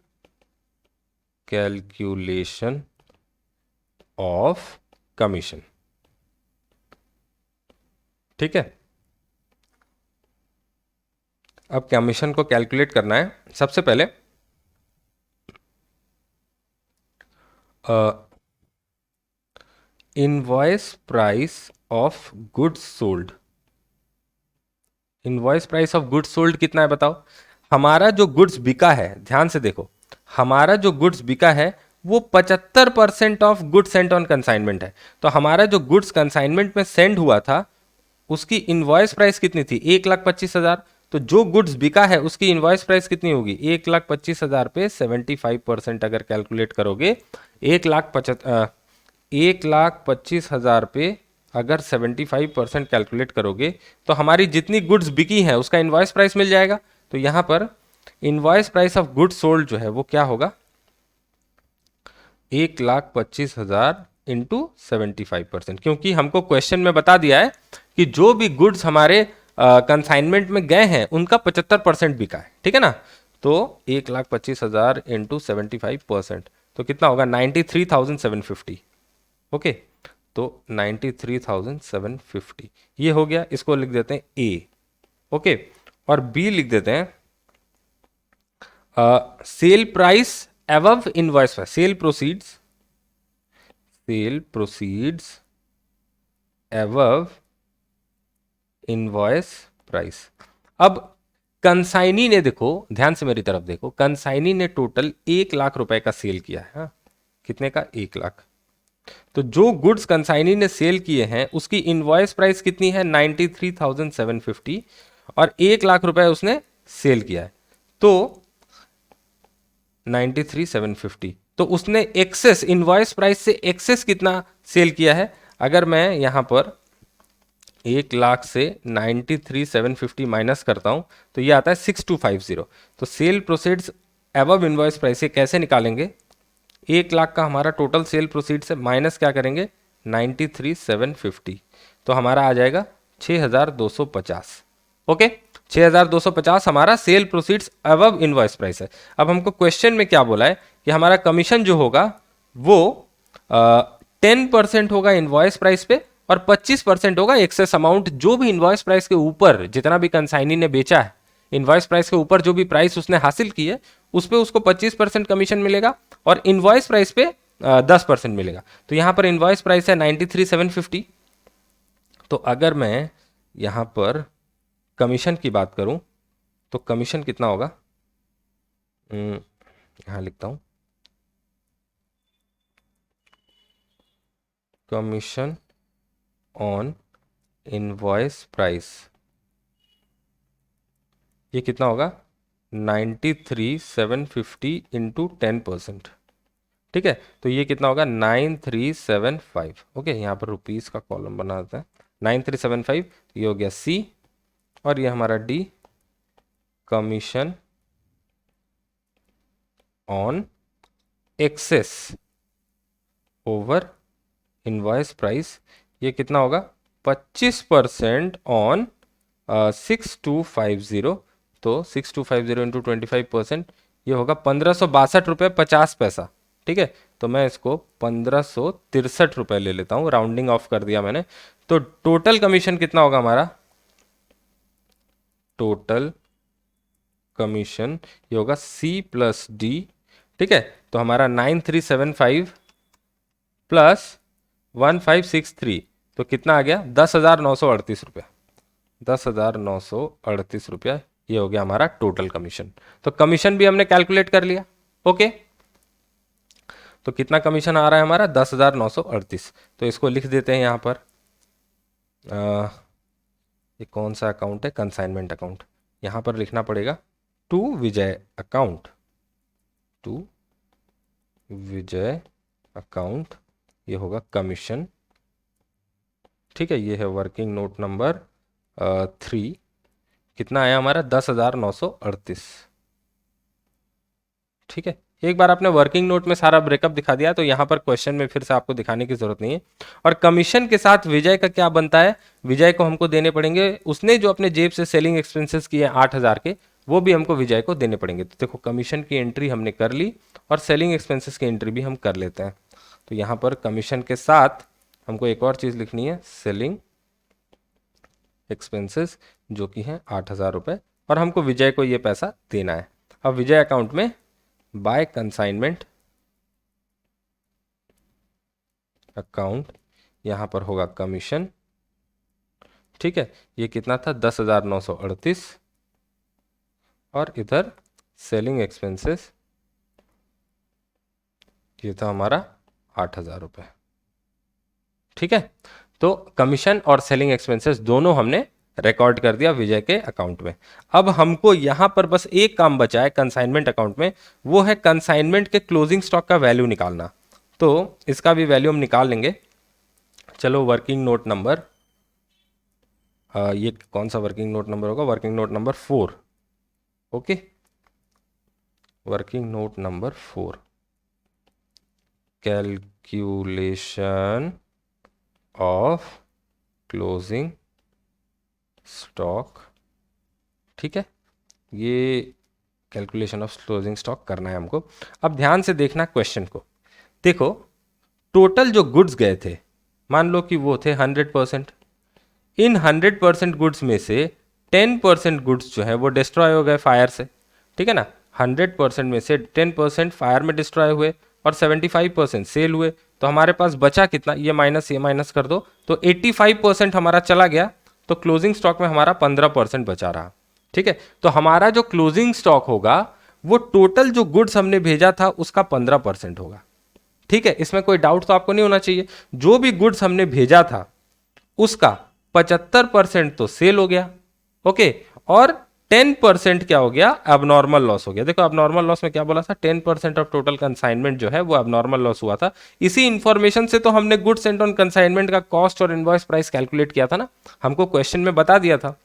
calculation of commission. ठीक है, अब कमीशन को कैलकुलेट करना है। सबसे पहले invoice price of goods sold. Invoice price of goods sold कितना है बताओ। हमारा जो गुड्स बिका है, ध्यान से देखो, हमारा जो गुड्स बिका है वो 75% of goods sent on consignment है। तो हमारा जो गुड्स कंसाइनमेंट में सेंड हुआ था उसकी इनवॉइस प्राइस कितनी थी, 1,25,000। तो जो गुड्स बिका है उसकी इनवॉइस प्राइस कितनी होगी, 1,25,000 पे 75% अगर कैलकुलेट करोगे, 1,25,000 पे अगर 75% कैलकुलेट करोगे तो हमारी जितनी गुड्स बिकी हैं उसका इनवॉइस प्राइस मिल जाएगा। तो यहां पर invoice price of goods sold जो है वो क्या होगा, 1,25,000 इंटू 75%, क्योंकि हमको क्वेश्चन में बता दिया है कि जो भी गुड्स हमारे कंसाइनमेंट में गए हैं उनका 75% बिका है। ठीक है ना, तो 1,25,000 इंटू 75% तो कितना होगा, 93,750। ओके, तो 93,750 ये हो गया, इसको लिख देते हैं ए। ओके, और बी लिख देते हैं sale price above invoice price, sale proceeds above invoice price. अब कंसाइनी ने, देखो ध्यान से मेरी तरफ देखो, कंसाइनी ने टोटल 1,00,000 रुपए का सेल किया है। हाँ? कितने का, 1,00,000। तो जो गुड्स कंसाइनी ने सेल किए हैं उसकी इनवॉइस प्राइस कितनी है, 93,750, और 1,00,000 रुपए उसने सेल किया है। तो 93,750, तो उसने एक्सेस, इनवॉइस प्राइस से एक्सेस कितना सेल किया है। अगर मैं यहां पर 1,00,000 से 93,750 माइनस करता हूं तो ये आता है 6,250। तो sale proceeds above invoice price, ये कैसे निकालेंगे, 1,00,000 का हमारा टोटल सेल प्रोसीड से माइनस क्या करेंगे, 93,750, तो हमारा आ जाएगा 6,250। ओके, 6,250 हमारा sale proceeds above invoice price है। अब हमको क्वेश्चन में क्या बोला है कि हमारा कमीशन जो होगा वो 10% होगा इनवॉइस प्राइस पे और 25% होगा एक्सेस अमाउंट, जो भी इनवॉइस प्राइस के ऊपर जितना भी कंसाइनी ने बेचा है, इनवॉइस प्राइस के ऊपर जो भी प्राइस उसने हासिल की है उस पर उसको 25% कमीशन मिलेगा और इनवॉइस प्राइस पे 10% मिलेगा। तो यहां पर इनवॉइस प्राइस है 93,750। तो अगर मैं यहां पर कमीशन की बात करूं तो कमीशन कितना होगा, यहां लिखता हूं कमीशन ऑन इनवॉइस प्राइस, ये कितना होगा, 93,750 इंटू 10%। ठीक है, तो ये कितना होगा, 9375। ओके, यहाँ पर रुपीस का कॉलम बना देते हैं, 9375, ये हो गया सी, और ये हमारा D, commission on excess over invoice price, ये कितना होगा, 25% ऑन 6,250। तो 6,250 इंटू 25% ये होगा 1,562 रुपये 50 पैसा। ठीक है, तो मैं इसको 1,563 रुपये ले लेता हूँ, राउंडिंग ऑफ कर दिया मैंने। तो टोटल कमीशन कितना होगा हमारा, टोटल कमीशन ये होगा सी प्लस डी। ठीक है, तो हमारा 9375 प्लस 1563, तो कितना आ गया, 10,938 रुपया, 10,938 रुपया, ये हो गया हमारा टोटल कमीशन। तो कमीशन भी हमने कैलकुलेट कर लिया। ओके, तो कितना कमीशन आ रहा है हमारा 10,938। तो इसको लिख देते हैं यहाँ पर। ये कौन सा अकाउंट है, कंसाइनमेंट अकाउंट, यहाँ पर लिखना पड़ेगा to Vijay account, to Vijay account, ये होगा कमीशन। ठीक है, ये है वर्किंग नोट नंबर 3, कितना आया हमारा 10,938। ठीक है, एक बार आपने वर्किंग नोट में सारा ब्रेकअप दिखा दिया तो यहाँ पर क्वेश्चन में फिर से आपको दिखाने की जरूरत नहीं है। और कमीशन के साथ विजय का क्या बनता है, विजय को हमको देने पड़ेंगे, उसने जो अपने जेब से सेलिंग एक्सपेंसेस किए 8,000 के, वो भी हमको विजय को देने पड़ेंगे। तो देखो कमीशन की एंट्री हमने कर ली और सेलिंग एक्सपेंसेस की एंट्री भी हम कर लेते हैं। तो यहाँ पर कमीशन के साथ हमको एक और चीज़ लिखनी है, सेलिंग एक्सपेंसेस, जो कि है 8,000 रुपये, और हमको विजय को ये पैसा देना है। अब विजय अकाउंट में बाय कंसाइनमेंट अकाउंट, यहाँ पर होगा कमीशन। ठीक है, ये कितना था 10,938, और इधर सेलिंग एक्सपेंसेस ये था हमारा 8,000 रुपये। ठीक है, तो कमीशन और सेलिंग एक्सपेंसेस दोनों हमने रिकॉर्ड कर दिया विजय के अकाउंट में। अब हमको यहां पर बस एक काम बचा है कंसाइनमेंट अकाउंट में, वो है कंसाइनमेंट के क्लोजिंग स्टॉक का वैल्यू निकालना। तो इसका भी वैल्यू हम निकाल लेंगे। चलो वर्किंग नोट नंबर, ये कौन सा वर्किंग नोट नंबर होगा, working note number 4। Okay, working note number 4, calculation of closing stock. ठीक है, ये कैलकुलेशन ऑफ क्लोजिंग स्टॉक करना है हमको। अब ध्यान से देखना क्वेश्चन को, देखो टोटल जो गुड्स गए थे, मान लो कि वो थे 100%। इन 100% गुड्स में से 10% गुड्स जो है वो डिस्ट्रॉय हो गए फायर से। ठीक है ना, 100% में से 10% फायर में डिस्ट्रॉय हुए और 75% सेल हुए। तो हमारे पास बचा कितना, ये माइनस कर दो, तो 85% हमारा चला गया। तो क्लोजिंग स्टॉक में हमारा 15% बचा रहा। ठीक है, तो हमारा जो क्लोजिंग स्टॉक होगा वो टोटल जो गुड्स हमने भेजा था उसका 15% होगा। ठीक है, इसमें कोई डाउट तो आपको नहीं होना चाहिए। जो भी गुड्स हमने भेजा था उसका 75% तो सेल हो गया। ओके, और 10% क्या हो गया, अबनॉर्मल लॉस हो गया। देखो अबनॉर्मल लॉस में क्या बोला था, 10% ऑफ टोटल कंसाइनमेंट जो है वो अबनॉर्मल लॉस हुआ था। इसी इंफॉर्मेशन से तो हमने गुड्स सेंट ऑन कंसाइनमेंट का कॉस्ट और इनवॉइस प्राइस कैलकुलेट किया था ना, हमको क्वेश्चन में बता दिया था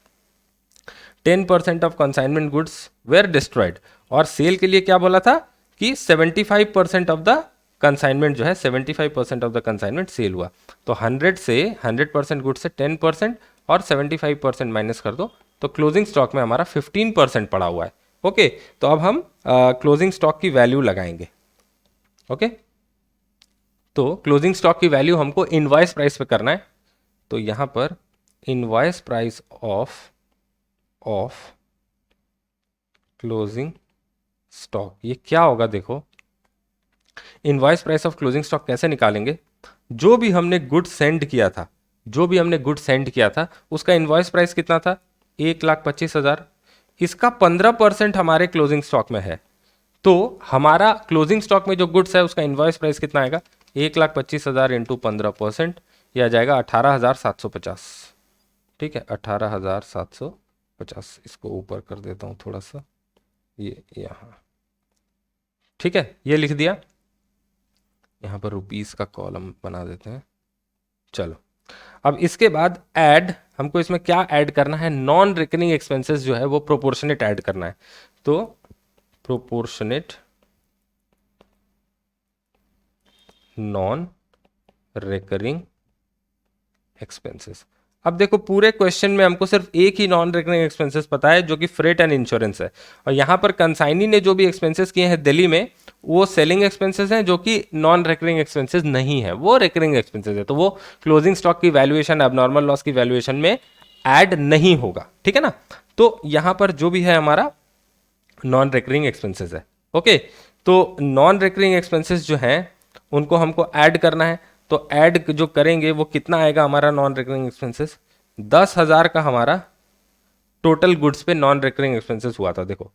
10% of consignment goods were destroyed. और सेल के लिए क्या बोला था कि 75% ऑफ द कंसाइनमेंट जो है 75% ऑफ द कंसाइनमेंट सेल हुआ। तो 100% गुड्स से 10% और 75% माइनस कर दो, तो क्लोजिंग स्टॉक में हमारा 15% पड़ा हुआ है। ओके, तो अब हम क्लोजिंग स्टॉक की वैल्यू लगाएंगे। ओके, तो क्लोजिंग स्टॉक की वैल्यू हमको इनवॉइस प्राइस पे करना है। तो यहां पर invoice price of closing stock, ये क्या होगा, देखो invoice price of closing stock कैसे निकालेंगे, जो भी हमने गुड सेंड किया था, जो भी हमने गुड सेंड किया था उसका इनवॉइस प्राइस कितना था 1,25,000। इसका 15% हमारे क्लोजिंग स्टॉक में है। तो हमारा क्लोजिंग स्टॉक में जो गुड्स है उसका इनवॉइस प्राइस कितना आएगा, 1,25,000 इंटू 15%, यह आ जाएगा 18,750। ठीक है, 18,750। इसको ऊपर कर देता हूँ थोड़ा सा, ये यहाँ। ठीक है, ये लिख दिया, यहाँ पर रुपीस का कॉलम बना देते हैं। चलो, अब इसके बाद ऐड, हमको इसमें क्या ऐड करना है, नॉन रिकरिंग एक्सपेंसेस जो है वो प्रोपोर्शनेट ऐड करना है। तो प्रोपोर्शनेट नॉन रिकरिंग एक्सपेंसेस। अब देखो पूरे क्वेश्चन में हमको सिर्फ एक ही नॉन रिकरिंग एक्सपेंसेस पता है, जो कि फ्रेट एंड इंश्योरेंस है। और यहाँ पर कंसाइनी ने जो भी एक्सपेंसेस किए हैं दिल्ली में, वो सेलिंग एक्सपेंसेस हैं, जो कि नॉन रिकरिंग एक्सपेंसेस नहीं है, वो रिकरिंग एक्सपेंसेस है। तो वो क्लोजिंग स्टॉक की वैल्यूएशन, एबनॉर्मल लॉस की वैल्यूएशन में ऐड नहीं होगा। ठीक है ना, तो यहाँ पर जो भी है हमारा नॉन रिकरिंग एक्सपेंसेस है। ओके, तो नॉन रिकरिंग एक्सपेंसेस जो हैं उनको हमको ऐड करना है। तो ऐड जो करेंगे वो कितना आएगा हमारा नॉन रिकरिंग एक्सपेंसेस, 10,000 का हमारा टोटल गुड्स पे नॉन रिकरिंग एक्सपेंसेस हुआ था। देखो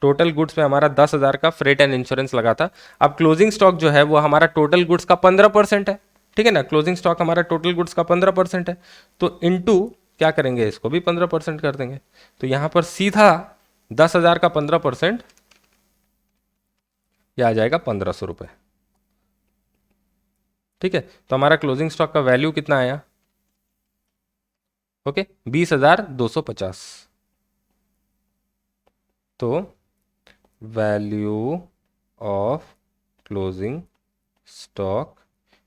टोटल गुड्स पे हमारा 10,000 का फ्रेट एंड इंश्योरेंस लगा था। अब क्लोजिंग स्टॉक जो है वो हमारा टोटल गुड्स का 15% है, ठीक है ना। क्लोजिंग स्टॉक हमारा टोटल गुड्स का 15% है, तो इनटू क्या करेंगे, इसको भी 15% कर देंगे। तो यहां पर सीधा 10,000 का 15%, यह आ जाएगा 1,500 रुपये, ठीक है। तो हमारा क्लोजिंग स्टॉक का वैल्यू कितना आया, ओके, 20,250। तो वैल्यू ऑफ क्लोजिंग स्टॉक,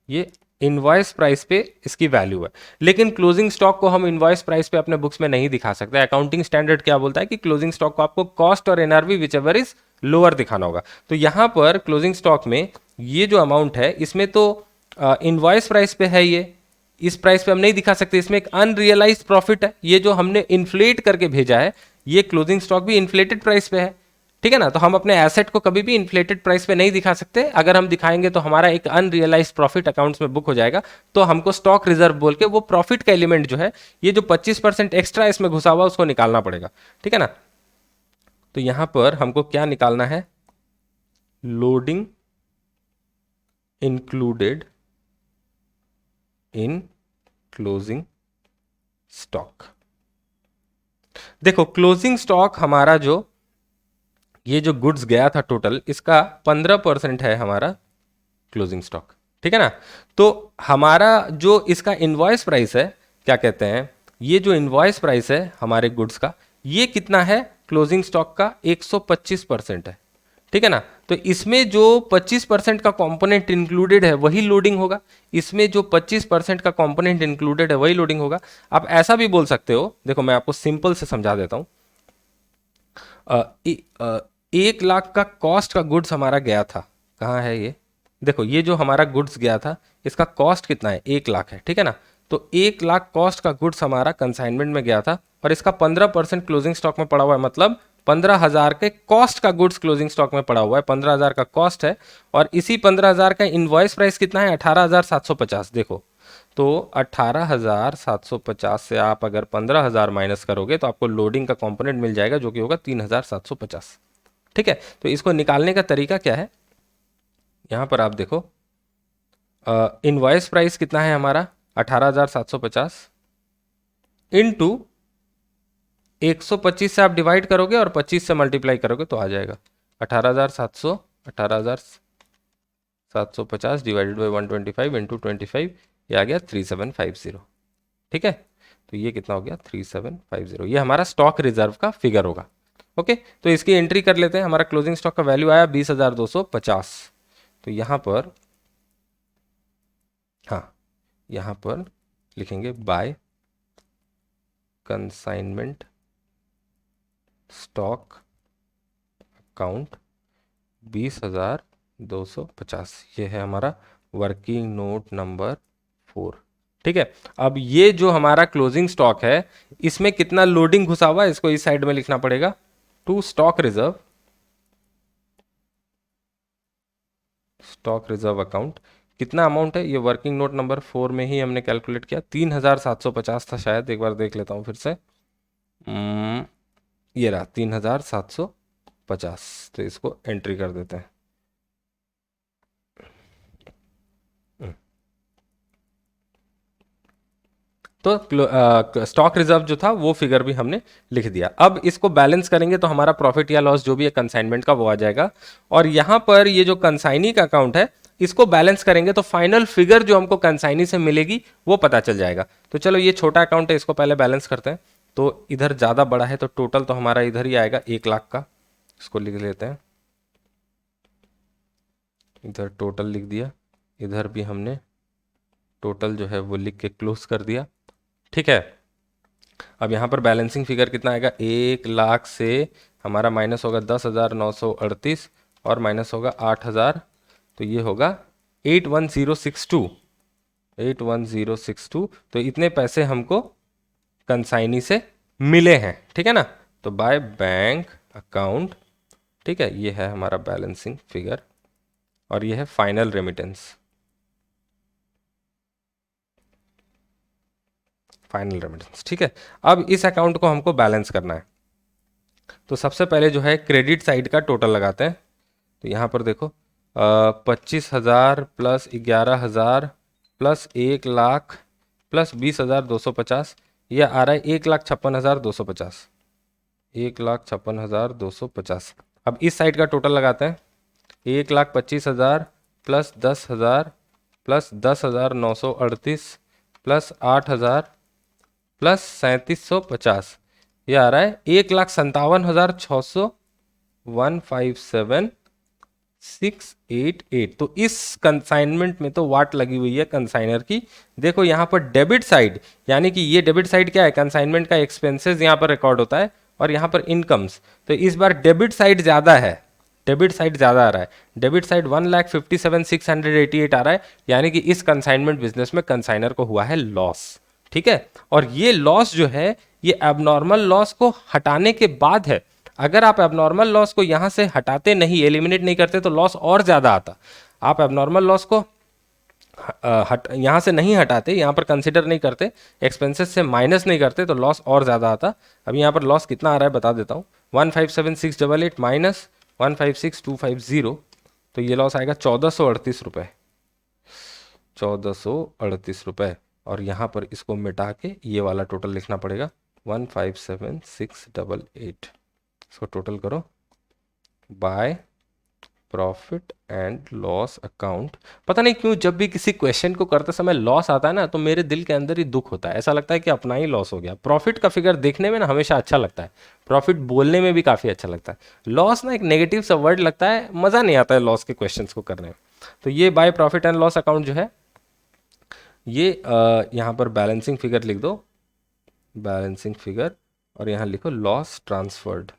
ये इनवॉइस प्राइस पे इसकी वैल्यू है, लेकिन क्लोजिंग स्टॉक को हम इनवॉइस प्राइस पे अपने बुक्स में नहीं दिखा सकते। अकाउंटिंग स्टैंडर्ड क्या बोलता है कि क्लोजिंग स्टॉक को आपको कॉस्ट और NRV which ever is lower दिखाना होगा। तो यहां पर क्लोजिंग स्टॉक में ये जो अमाउंट है इसमें तो इनवॉइस प्राइस पे है, ये इस प्राइस पे हम नहीं दिखा सकते, इसमें एक अनरियलाइज प्रॉफिट है, ये जो हमने इन्फ्लेट करके भेजा है, ये क्लोजिंग स्टॉक भी इन्फ्लेटेड प्राइस पे है, ठीक है ना। तो हम अपने एसेट को कभी भी इन्फ्लेटेड प्राइस पे नहीं दिखा सकते, अगर हम दिखाएंगे तो हमारा एक अनरियलाइज प्रॉफिट अकाउंट्स में बुक हो जाएगा, तो हमको स्टॉक रिजर्व बोल के वो प्रॉफिट का एलिमेंट जो है, ये जो 25% एक्स्ट्रा इसमें घुसा हुआ उसको निकालना पड़ेगा, ठीक है ना। तो यहां पर हमको क्या निकालना है, loading included in closing stock. देखो क्लोजिंग स्टॉक हमारा जो ये जो गुड्स गया था टोटल, इसका 15% है हमारा क्लोजिंग स्टॉक, ठीक है ना। तो हमारा जो इसका इनवॉइस प्राइस है, क्या कहते हैं, ये जो इनवॉइस प्राइस है हमारे गुड्स का, ये कितना है, क्लोजिंग स्टॉक का 125% है, ठीक है ना। तो इसमें जो 25% का कंपोनेंट इंक्लूडेड है वही लोडिंग होगा, इसमें जो 25% का कंपोनेंट इंक्लूडेड है वही लोडिंग होगा। आप ऐसा भी बोल सकते हो, देखो मैं आपको सिंपल से समझा देता हूं। 1 लाख का कॉस्ट का गुड्स हमारा गया था, कहाँ है ये, देखो ये जो हमारा गुड्स गया था इसका कॉस्ट कितना है, 1 लाख है, ठीक है ना। तो 1 लाख कॉस्ट का गुड्स हमारा कंसाइनमेंट में गया था और इसका 15% क्लोजिंग स्टॉक में पड़ा हुआ है, मतलब 15,000 के कॉस्ट का गुड्स क्लोजिंग स्टॉक में पड़ा हुआ है, 15,000 का कॉस्ट है, और इसी 15,000 का इनवॉइस प्राइस कितना है, 18,750। देखो तो 18,750 से आप अगर 15,000 माइनस करोगे तो आपको लोडिंग का कंपोनेंट मिल जाएगा जो कि होगा 3,750, ठीक है। तो इसको निकालने का तरीका क्या है, यहां पर आप देखो इनवॉइस प्राइस कितना है हमारा 18,750 इनटू 125 से आप डिवाइड करोगे और 25 से मल्टीप्लाई करोगे तो आ जाएगा 18,750 डिवाइडेड बाई 125 इंटू 25, ये आ गया 3750, ठीक है। तो ये कितना हो गया 3750, ये हमारा स्टॉक रिजर्व का फिगर होगा, ओके। तो इसकी एंट्री कर लेते हैं, हमारा क्लोजिंग स्टॉक का वैल्यू आया 20,250। तो यहां पर, हाँ यहां पर लिखेंगे बाय कंसाइनमेंट स्टॉक अकाउंट 20,250, ये है हमारा वर्किंग नोट नंबर 4, ठीक है। अब ये जो हमारा क्लोजिंग स्टॉक है इसमें कितना लोडिंग घुसा हुआ है, इसको इस साइड में लिखना पड़ेगा, to stock reserve, stock reserve account कितना अमाउंट है, ये वर्किंग नोट नंबर 4 में ही हमने कैलकुलेट किया, 3,750 था शायद, एक बार देख लेता हूं फिर से, ये रहा 3,750। तो इसको एंट्री कर देते हैं। तो स्टॉक रिजर्व जो था वो फिगर भी हमने लिख दिया। अब इसको बैलेंस करेंगे तो हमारा प्रॉफिट या लॉस जो भी है कंसाइनमेंट का वो आ जाएगा, और यहां पर ये जो कंसाइनी का अकाउंट है इसको बैलेंस करेंगे तो फाइनल फिगर जो हमको कंसाइनी से मिलेगी वो पता चल जाएगा। तो चलो ये छोटा अकाउंट है, इसको पहले बैलेंस करते हैं। तो इधर ज़्यादा बड़ा है तो टोटल तो हमारा इधर ही आएगा 1 लाख का, इसको लिख लेते हैं, इधर टोटल लिख दिया, इधर भी हमने टोटल जो है वो लिख के क्लोज कर दिया, ठीक है। अब यहाँ पर बैलेंसिंग फिगर कितना आएगा, 1 लाख से हमारा माइनस होगा 10,938 और माइनस होगा 8,000, तो ये होगा 81062, 81062। तो इतने पैसे हमको कंसाइनी से मिले हैं, ठीक है ना। तो बाय बैंक अकाउंट, ठीक है, ये है हमारा बैलेंसिंग फिगर और ये है फाइनल रेमिटेंस, फाइनल रेमिटेंस, ठीक है। अब इस अकाउंट को हमको बैलेंस करना है, तो सबसे पहले जो है क्रेडिट साइड का टोटल लगाते हैं। तो यहाँ पर देखो 25,000 प्लस 11,000 प्लस 1,00,000 प्लस 20,250, यह आ रहा है 1,56,250, 1,56,250। अब इस साइड का टोटल लगाते हैं। 1,25,000 प्लस 10,000 प्लस 10,938 प्लस 8,000 प्लस 3,750, यह आ रहा है 1,57,600, 157,688। तो इस कंसाइनमेंट में तो वाट लगी हुई है कंसाइनर की। देखो यहाँ पर डेबिट साइड, यानी कि ये डेबिट साइड क्या है, कंसाइनमेंट का एक्सपेंसेस यहाँ पर रिकॉर्ड होता है और यहाँ पर इनकम्स। तो इस बार डेबिट साइड ज़्यादा है, डेबिट साइड ज़्यादा आ रहा है। डेबिट साइड 1,57,688 आ रहा है, यानी कि इस कंसाइनमेंट बिजनेस में कंसाइनर को हुआ है लॉस। ठीक है, और ये लॉस जो है ये एबनॉर्मल लॉस को हटाने के बाद है। अगर आप एबनॉर्मल लॉस को यहां से हटाते नहीं, एलिमिनेट नहीं करते, तो लॉस और ज़्यादा आता। आप एबनॉर्मल लॉस को यहाँ से नहीं हटाते, यहाँ पर कंसिडर नहीं करते, एक्सपेंसेस से माइनस नहीं करते, तो लॉस और ज़्यादा आता। अभी यहाँ पर लॉस कितना आ रहा है बता देता हूँ। 157,688 माइनस 156,250, तो ये लॉस आएगा 1,438 रुपये, 1,438 रुपये। और यहाँ पर इसको मिटा के ये वाला टोटल लिखना पड़ेगा 157,688। इसको टोटल करो by profit and loss account. पता नहीं क्यों जब भी किसी क्वेश्चन को करते समय लॉस आता है ना, तो मेरे दिल के अंदर ही दुख होता है, ऐसा लगता है कि अपना ही लॉस हो गया। प्रॉफिट का फिगर देखने में ना हमेशा अच्छा लगता है, प्रॉफिट बोलने में भी काफ़ी अच्छा लगता है। लॉस ना एक नेगेटिव सा वर्ड लगता है, मज़ा नहीं आता है लॉस के क्वेश्चंस को करने में। तो ये by profit and loss account जो है ये यहाँ पर बैलेंसिंग फिगर लिख दो, बैलेंसिंग फिगर, और यहाँ लिखो लॉस ट्रांसफर्ड।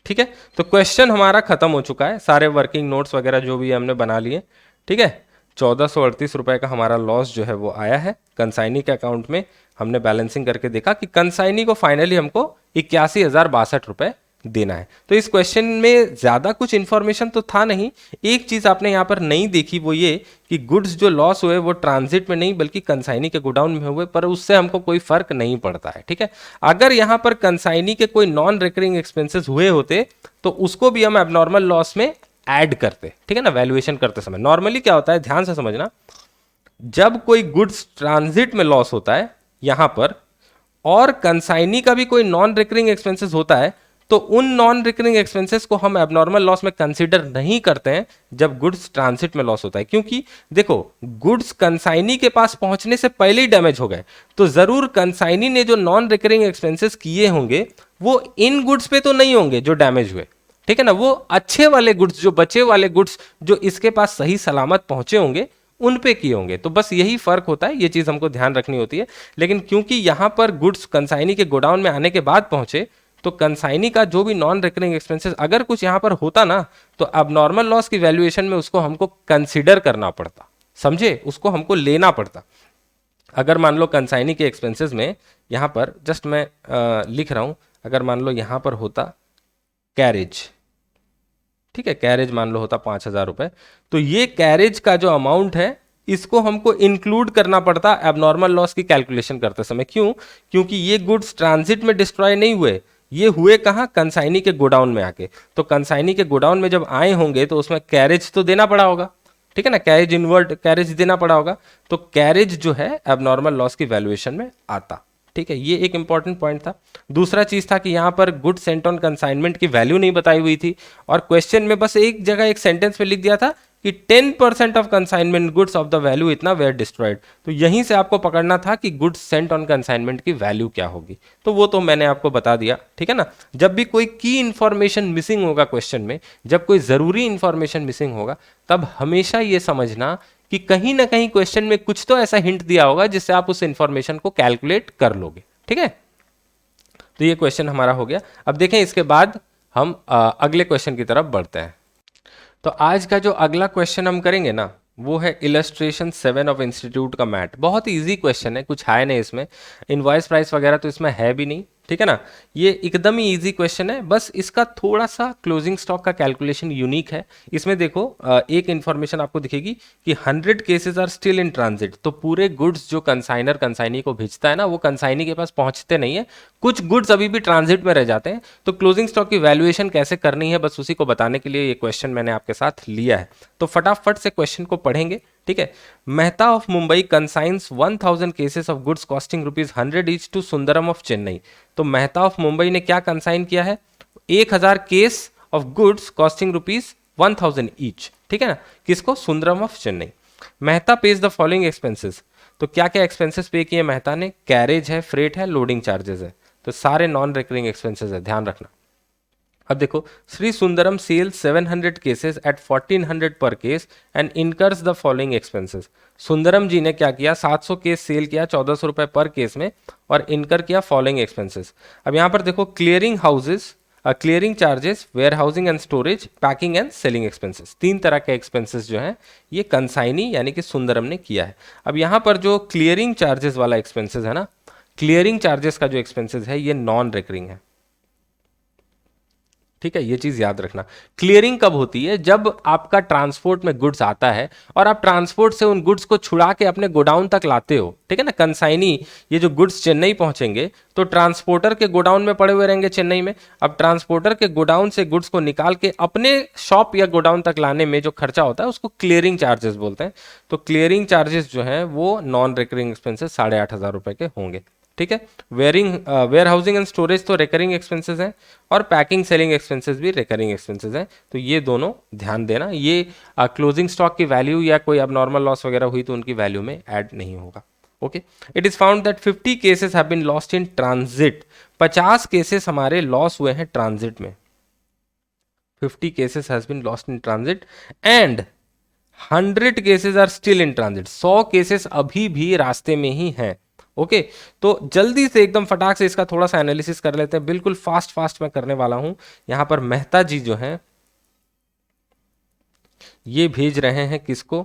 ठीक है, तो क्वेश्चन हमारा खत्म हो चुका है, सारे वर्किंग नोट्स वगैरह जो भी हमने बना लिए। ठीक है, 1,438 रुपए का हमारा लॉस जो है वो आया है कंसाइनी के अकाउंट में। हमने बैलेंसिंग करके देखा कि कंसाइनी को फाइनली हमको 81,062 रुपए देना है। तो इस क्वेश्चन में ज़्यादा कुछ इन्फॉर्मेशन तो था नहीं। एक चीज़ आपने यहाँ पर नहीं देखी, वो ये कि गुड्स जो लॉस हुए वो ट्रांजिट में नहीं बल्कि कंसाइनी के गोडाउन में हुए, पर उससे हमको कोई फर्क नहीं पड़ता है। ठीक है, अगर यहाँ पर कंसाइनी के कोई नॉन रिकरिंग एक्सपेंसेस हुए होते तो उसको भी हम एबनॉर्मल लॉस में ऐड करते। ठीक है ना, वैल्यूएशन करते समय नॉर्मली क्या होता है, ध्यान से समझना, जब कोई गुड्स ट्रांजिट में लॉस होता है यहां पर और कंसाइनी का भी कोई नॉन रिकरिंग एक्सपेंसेस होता है, तो उन नॉन रिकरिंग एक्सपेंसेस को हम एबनॉर्मल लॉस में कंसीडर नहीं करते हैं जब गुड्स ट्रांसिट में लॉस होता है। क्योंकि देखो, गुड्स कंसाइनी के पास पहुंचने से पहले ही डैमेज हो गए, तो जरूर कंसाइनी ने जो नॉन रिकरिंग एक्सपेंसेस किए होंगे वो इन गुड्स पे तो नहीं होंगे जो डैमेज हुए। ठीक है ना, वो अच्छे वाले गुड्स, जो बचे वाले गुड्स जो इसके पास सही सलामत पहुंचे होंगे उन पे किए होंगे। तो बस यही फर्क होता है, ये चीज हमको ध्यान रखनी होती है। लेकिन क्योंकि यहां पर गुड्स कंसाइनी के गोडाउन में आने के बाद पहुंचे, तो कंसाइनी का जो भी नॉन रिकरिंग एक्सपेंसेस अगर कुछ यहां पर होता ना, तो अबनॉर्मल लॉस की वैल्यूएशन में उसको हमको कंसिडर करना पड़ता, समझे, उसको हमको लेना पड़ता। अगर मान लो कंसाइनी के एक्सपेंसेस में यहां पर जस्ट मैं लिख रहा हूं, अगर मान लो यहां पर होता कैरेज, ठीक है, कैरेज मान लो होता 5,000 रुपए, तो ये कैरेज का जो अमाउंट है इसको हमको इंक्लूड करना पड़ता एबनॉर्मल लॉस की कैलकुलेशन करते समय। क्यों? क्योंकि ये गुड्स ट्रांजिट में डिस्ट्रॉय नहीं हुए, ये हुए कहाँ, कंसाइनी के गोडाउन में आके। तो कंसाइनी के गोडाउन में जब आए होंगे तो उसमें कैरेज तो देना पड़ा होगा, ठीक है ना, कैरेज इनवर्ड कैरेज देना पड़ा होगा, तो कैरेज जो है एबनॉर्मल लॉस की वैल्यूएशन में आता। ठीक है, ये एक इंपॉर्टेंट पॉइंट था। दूसरा चीज था कि यहाँ पर गुड सेंट ऑन कंसाइनमेंट की वैल्यू नहीं बताई हुई थी, और क्वेश्चन में बस एक जगह एक सेंटेंस में लिख दिया था कि 10% of consignment goods of the value इतना वेयर डिस्ट्रॉयड। तो यहीं से आपको पकड़ना था कि गुड्स सेंट ऑन कंसाइनमेंट की वैल्यू क्या होगी, तो वो तो मैंने आपको बता दिया। ठीक है ना, जब भी कोई की इंफॉर्मेशन मिसिंग होगा क्वेश्चन में, जब कोई जरूरी इंफॉर्मेशन मिसिंग होगा, तब हमेशा ये समझना कि कहीं ना कहीं क्वेश्चन में कुछ तो ऐसा हिंट दिया होगा जिससे आप उस इंफॉर्मेशन को कैलकुलेट कर लोगे। ठीक है, तो ये क्वेश्चन हमारा हो गया। अब देखें इसके बाद हम अगले क्वेश्चन की तरफ बढ़ते हैं। तो आज का जो अगला क्वेश्चन हम करेंगे ना, वो है इलस्ट्रेशन 7 ऑफ इंस्टीट्यूट का मैथ। बहुत इजी क्वेश्चन है, कुछ है नहीं इसमें, इनवॉइस प्राइस वगैरह तो इसमें है भी नहीं, ठीक है ना। ये एकदम ही इजी क्वेश्चन है, बस इसका थोड़ा सा क्लोजिंग स्टॉक का कैलकुलेशन यूनिक है। इसमें देखो एक इंफॉर्मेशन आपको दिखेगी कि 100 cases are still in transit. तो पूरे गुड्स जो कंसाइनर कंसाइनी को भेजता है ना, वो कंसाइनी के पास पहुंचते नहीं है, कुछ गुड्स अभी भी ट्रांजिट में रह जाते हैं। तो क्लोजिंग स्टॉक की वैल्यूएशन कैसे करनी है, बस उसी को बताने के लिए ये क्वेश्चन मैंने आपके साथ लिया है। तो फटाफट से क्वेश्चन को पढ़ेंगे, ठीक है। Mehta of Mumbai consigns 1000 cases of goods costing ₹100 each to Sundaram of Chennai. तो मेहता ऑफ मुंबई ने क्या कंसाइन किया है, 1000 case of goods costing ₹1000 each, ठीक है ना, किसको, Sundaram of Chennai. Mehta page the following expenses. तो क्या क्या एक्सपेंसेस पे किए मेहता ने, कैरेज है, फ्रेट है, लोडिंग चार्जेस है। तो सारे नॉन रिकरिंग एक्सपेंसेस है, ध्यान रखना। अब देखो, Shri Sundaram sells 700 cases at 1400 पर case and incurs the following expenses. Sundaram ji ने क्या किया, 700 केस सेल किया 1400 रुपए पर केस में, और इनकर किया फॉलोइंग एक्सपेंसेस। अब यहां पर देखो, clearing houses, clearing charges, warehousing and storage, packing and selling expenses. तीन तरह के एक्सपेंसेस जो हैं ये कंसाइनी यानी कि सुंदरम ने किया है। अब यहां पर जो क्लियरिंग चार्जेस वाला एक्सपेंसेस है ना, क्लियरिंग चार्जेस का जो एक्सपेंसेस है ये नॉन रिकरिंग है, ठीक है। ये चीज याद रखना। क्लियरिंग कब होती है, जब आपका ट्रांसपोर्ट में गुड्स आता है और आप ट्रांसपोर्ट से उन गुड्स को छुड़ा के अपने गोडाउन तक लाते हो, ठीक है ना। कंसाइनी, ये जो गुड्स चेन्नई पहुंचेंगे तो ट्रांसपोर्टर के गोडाउन में पड़े हुए रहेंगे चेन्नई में। अब ट्रांसपोर्टर के गोडाउन से गुड्स को निकाल के अपने शॉप या गोडाउन तक लाने में जो खर्चा होता है उसको क्लियरिंग चार्जेस बोलते हैं। तो क्लियरिंग चार्जेस जो है वो नॉन रिकरिंग एक्सपेंसेस 8500 रुपए के होंगे, ठीक है। वेयर हाउसिंग एंड स्टोरेज तो रिकरिंग एक्सपेंसेस हैं, और पैकिंग सेलिंग एक्सपेंसेस भी रिकरिंग एक्सपेंसेस हैं। तो ये दोनों ध्यान देना। ये क्लोजिंग स्टॉक की वैल्यू या कोई अब नॉर्मल लॉस वगैरह हुई तो उनकी वैल्यू में ऐड नहीं होगा, okay. It is found that 50 cases have been lost in transit. 50 cases हमारे लॉस हुए हैं ट्रांजिट में। 50 cases has been lost in transit and 100 cases are still in transit. 100 cases अभी भी रास्ते में ही हैं, ओके। तो जल्दी से एकदम फटाक से इसका थोड़ा सा एनालिसिस कर लेते हैं, बिल्कुल फास्ट फास्ट मैं करने वाला हूं। यहां पर मेहता जी जो हैं ये भेज रहे हैं किसको,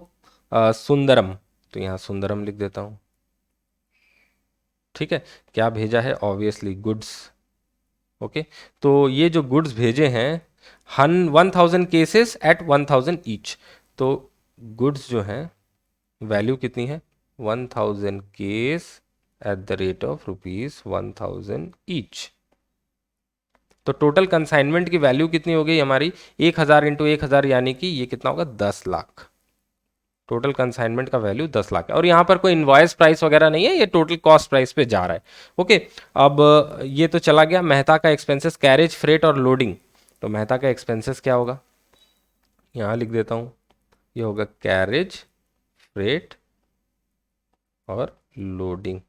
सुंदरम। तो यहां सुंदरम लिख देता हूं, ठीक है। क्या भेजा है, ऑब्वियसली गुड्स, ओके। तो ये जो गुड्स भेजे हैं 1000 केसेस एट 1000 ईच। तो गुड्स जो हैं वैल्यू कितनी है, 1000 case at the rate of ₹1000 each. तो टोटल कंसाइनमेंट की वैल्यू कितनी हो गई हमारी, 1000 इंटू 1000 यानी कि ये कितना होगा, 10 लाख। टोटल कंसाइनमेंट का वैल्यू 10 लाख है, और यहाँ पर कोई इनवॉइस प्राइस वगैरह नहीं है, ये टोटल कॉस्ट प्राइस पे जा रहा है, ओके। अब ये तो चला गया मेहता का एक्सपेंसेस, कैरेज, फ्रेट और लोडिंग। तो मेहता का एक्सपेंसेस क्या होगा, यहाँ लिख देता हूँ, ये होगा कैरेज, फ्रेट और लोडिंग।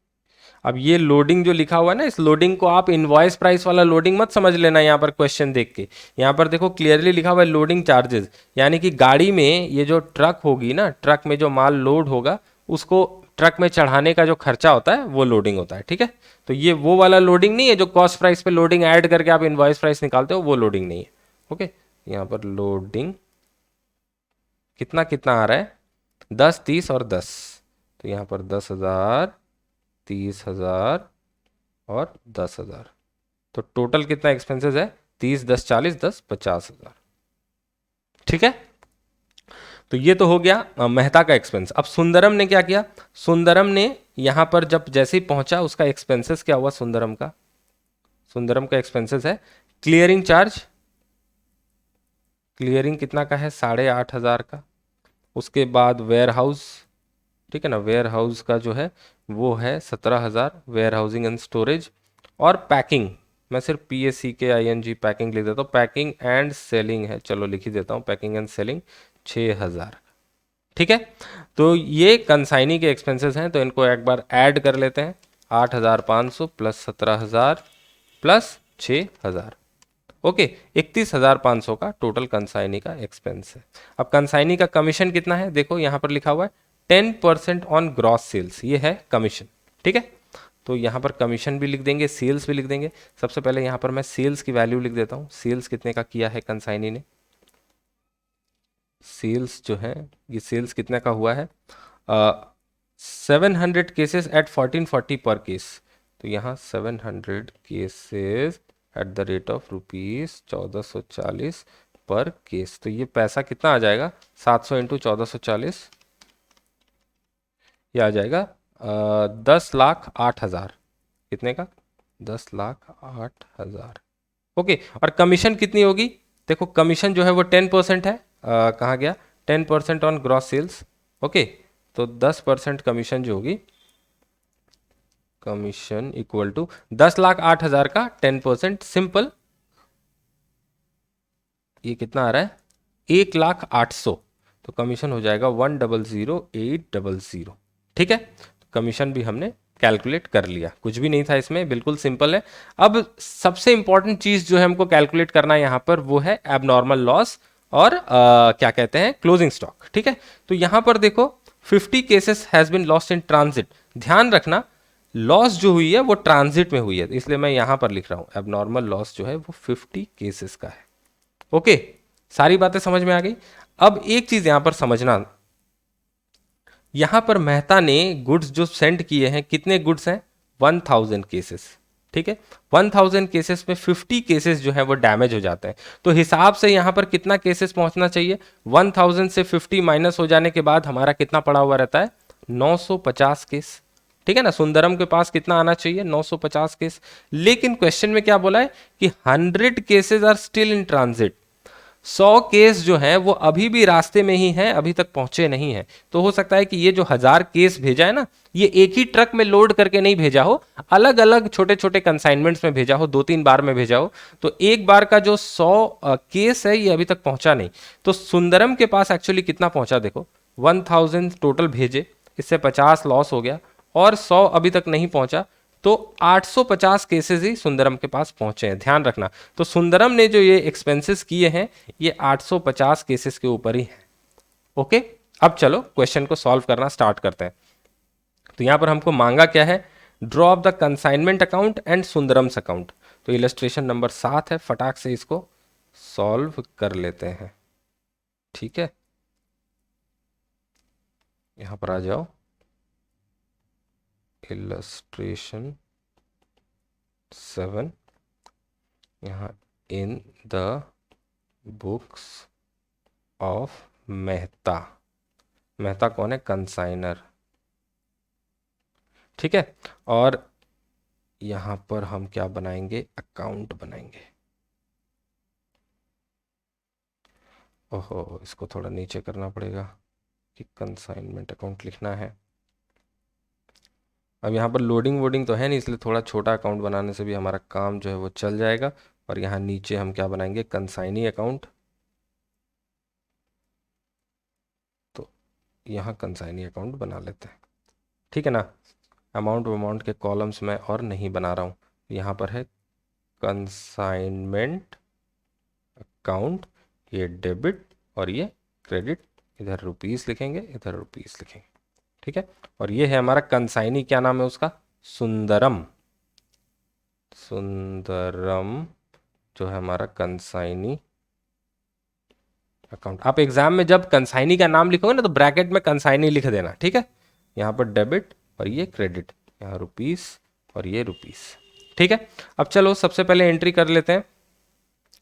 अब ये लोडिंग जो लिखा हुआ है ना, इस लोडिंग को आप इनवॉइस प्राइस वाला लोडिंग मत समझ लेना। यहाँ पर क्वेश्चन देख के यहाँ पर देखो क्लियरली लिखा हुआ है लोडिंग चार्जेस, यानी कि गाड़ी में ये जो ट्रक होगी ना, ट्रक में जो माल लोड होगा उसको ट्रक में चढ़ाने का जो खर्चा होता है वो लोडिंग होता है, ठीक है। तो ये वो वाला लोडिंग नहीं है जो कॉस्ट प्राइस पे लोडिंग ऐड करके आप इनवॉइस प्राइस निकालते हो, वो लोडिंग नहीं है, ओके। यहाँ पर लोडिंग कितना कितना आ रहा है, 10, 30 और 10। तो यहाँ पर 10,000, 30,000 और 10,000। तो टोटल कितना एक्सपेंसेस है, 30, 10, 40, 10, 50,000, ठीक है। तो ये तो हो गया मेहता का एक्सपेंस। अब सुंदरम ने क्या किया, सुंदरम ने यहां पर जब जैसे ही पहुंचा उसका एक्सपेंसेस क्या हुआ, सुंदरम का, सुंदरम का एक्सपेंसेस है क्लियरिंग चार्ज। क्लियरिंग कितना का है, 8,500 का। उसके बाद वेयर हाउस, ठीक है ना, वेयर हाउस का जो है वो है 17,000, वेयर हाउसिंग एंड स्टोरेज। और पैकिंग, मैं सिर्फ PACKING पैकिंग लिख देता हूँ, पैकिंग एंड सेलिंग है, चलो लिख ही देता हूँ, पैकिंग एंड सेलिंग 6,000, ठीक है। तो ये कंसाइनी के एक्सपेंसेस हैं, तो इनको एक बार ऐड कर लेते हैं, 8,500 प्लस 17,000 प्लस 6,000, ओके। 31,500 का टोटल कंसाइनी का एक्सपेंस है। अब कंसाइनी का कमीशन कितना है, देखो यहां पर लिखा हुआ है 10% ऑन ग्रॉस सेल्स, ये है कमीशन, ठीक है। तो यहां पर कमीशन भी लिख देंगे, सेल्स भी लिख देंगे। सबसे पहले यहां पर मैं सेल्स की वैल्यू लिख देता हूं, सेल्स कितने का किया है कंसाइनी ने, सेल्स जो है ये सेल्स कितने का हुआ है, 700 केसेस एट 1440 पर केस। तो यहाँ 700 cases at the rate of ₹1440 पर केस। तो ये पैसा कितना आ जाएगा, 700 इंटू 1440, ये आ जाएगा 10,08,000। कितने का, 10,08,000। ओके, और कमीशन कितनी होगी, देखो कमीशन जो है वो 10% है, कहाँ गया, 10% ऑन ग्रॉस सेल्स। ओके, तो 10% कमीशन जो होगी, कमीशन इक्वल टू 10,08,000 का 10%, सिंपल। ये कितना आ रहा है, 1,08,000। तो कमीशन हो जाएगा 1,00,800। ठीक है, तो कमीशन भी हमने कैलकुलेट कर लिया, कुछ भी नहीं था इसमें, बिल्कुल सिंपल है। अब सबसे इंपॉर्टेंट चीज जो है हमको कैलकुलेट करना है यहाँ पर, वो है एबनॉर्मल लॉस और क्या कहते हैं, क्लोजिंग स्टॉक। ठीक है, तो यहाँ पर देखो 50 cases has been lost in transit. ध्यान रखना, लॉस जो हुई है वो ट्रांजिट में हुई है, इसलिए मैं यहाँ पर लिख रहा हूँ एबनॉर्मल लॉस जो है वो 50 केसेस का है। ओके, सारी बातें समझ में आ गई। अब एक चीज यहां पर समझना, यहां पर मेहता ने गुड्स जो सेंड किए हैं, कितने गुड्स हैं, 1000 केसेस। ठीक है, 1000 केसेस में 50 केसेस जो है वो डैमेज हो जाते हैं। तो हिसाब से यहां पर कितना केसेस पहुंचना चाहिए, 1000 से 50 माइनस हो जाने के बाद हमारा कितना पड़ा हुआ रहता है, 950 केस। ठीक है ना, सुंदरम के पास कितना आना चाहिए, 950 केस। लेकिन क्वेश्चन में क्या बोला है कि 100 cases are still in transit. 100 case जो है वो अभी भी रास्ते में ही हैं, अभी तक पहुंचे नहीं हैं। तो हो सकता है कि ये जो 1000 केस भेजा है ना, ये एक ही ट्रक में लोड करके नहीं भेजा हो, अलग अलग छोटे छोटे कंसाइनमेंट्स में भेजा हो, 2-3 बार में भेजा हो। तो एक बार का जो 100 केस है ये अभी तक पहुंचा नहीं। तो सुंदरम के पास एक्चुअली कितना पहुंचा, देखो 1000 टोटल भेजे, इससे 50 लॉस हो गया, और 100 अभी तक नहीं पहुंचा, तो 850 केसेस ही सुंदरम के पास पहुंचे हैं। ध्यान रखना, तो सुंदरम ने जो ये एक्सपेंसेस किए हैं ये 850 केसेस के ऊपर ही है। ओके, अब चलो क्वेश्चन को सॉल्व करना स्टार्ट करते हैं। तो यहां पर हमको मांगा क्या है, draw of the consignment account and Sundaram's account. तो इलस्ट्रेशन नंबर 7 है, फटाक से इसको सॉल्व कर लेते हैं। ठीक है, यहां पर आ जाओ, इलस्ट्रेशन 7, यहाँ in the books of Mehta. Mehta कौन है, कंसाइनर। ठीक है, और यहां पर हम क्या बनाएंगे, अकाउंट बनाएंगे। ओहो, इसको थोड़ा नीचे करना पड़ेगा कि कंसाइनमेंट अकाउंट लिखना है। अब यहाँ पर लोडिंग वोडिंग तो है नहीं, इसलिए थोड़ा छोटा अकाउंट बनाने से भी हमारा काम जो है वो चल जाएगा। और यहाँ नीचे हम क्या बनाएंगे, कंसाइनी अकाउंट। तो यहाँ कंसाइनी अकाउंट बना लेते हैं। ठीक है ना, अमाउंट के कॉलम्स में और नहीं बना रहा हूँ। यहाँ पर है कंसाइनमेंट अकाउंट, ये डेबिट और ये क्रेडिट। इधर रुपीस लिखेंगे, इधर रुपीस लिखेंगे। ठीक है, और ये है हमारा कंसाइनी, क्या नाम है उसका, सुंदरम। सुंदरम जो है हमारा कंसाइनी अकाउंट। आप एग्जाम में जब कंसाइनी का नाम लिखोगे ना, तो ब्रैकेट में कंसाइनी लिख देना। ठीक है, यहाँ पर डेबिट और ये क्रेडिट, यहाँ रुपीस और ये रुपीस। ठीक है, अब चलो सबसे पहले एंट्री कर लेते हैं।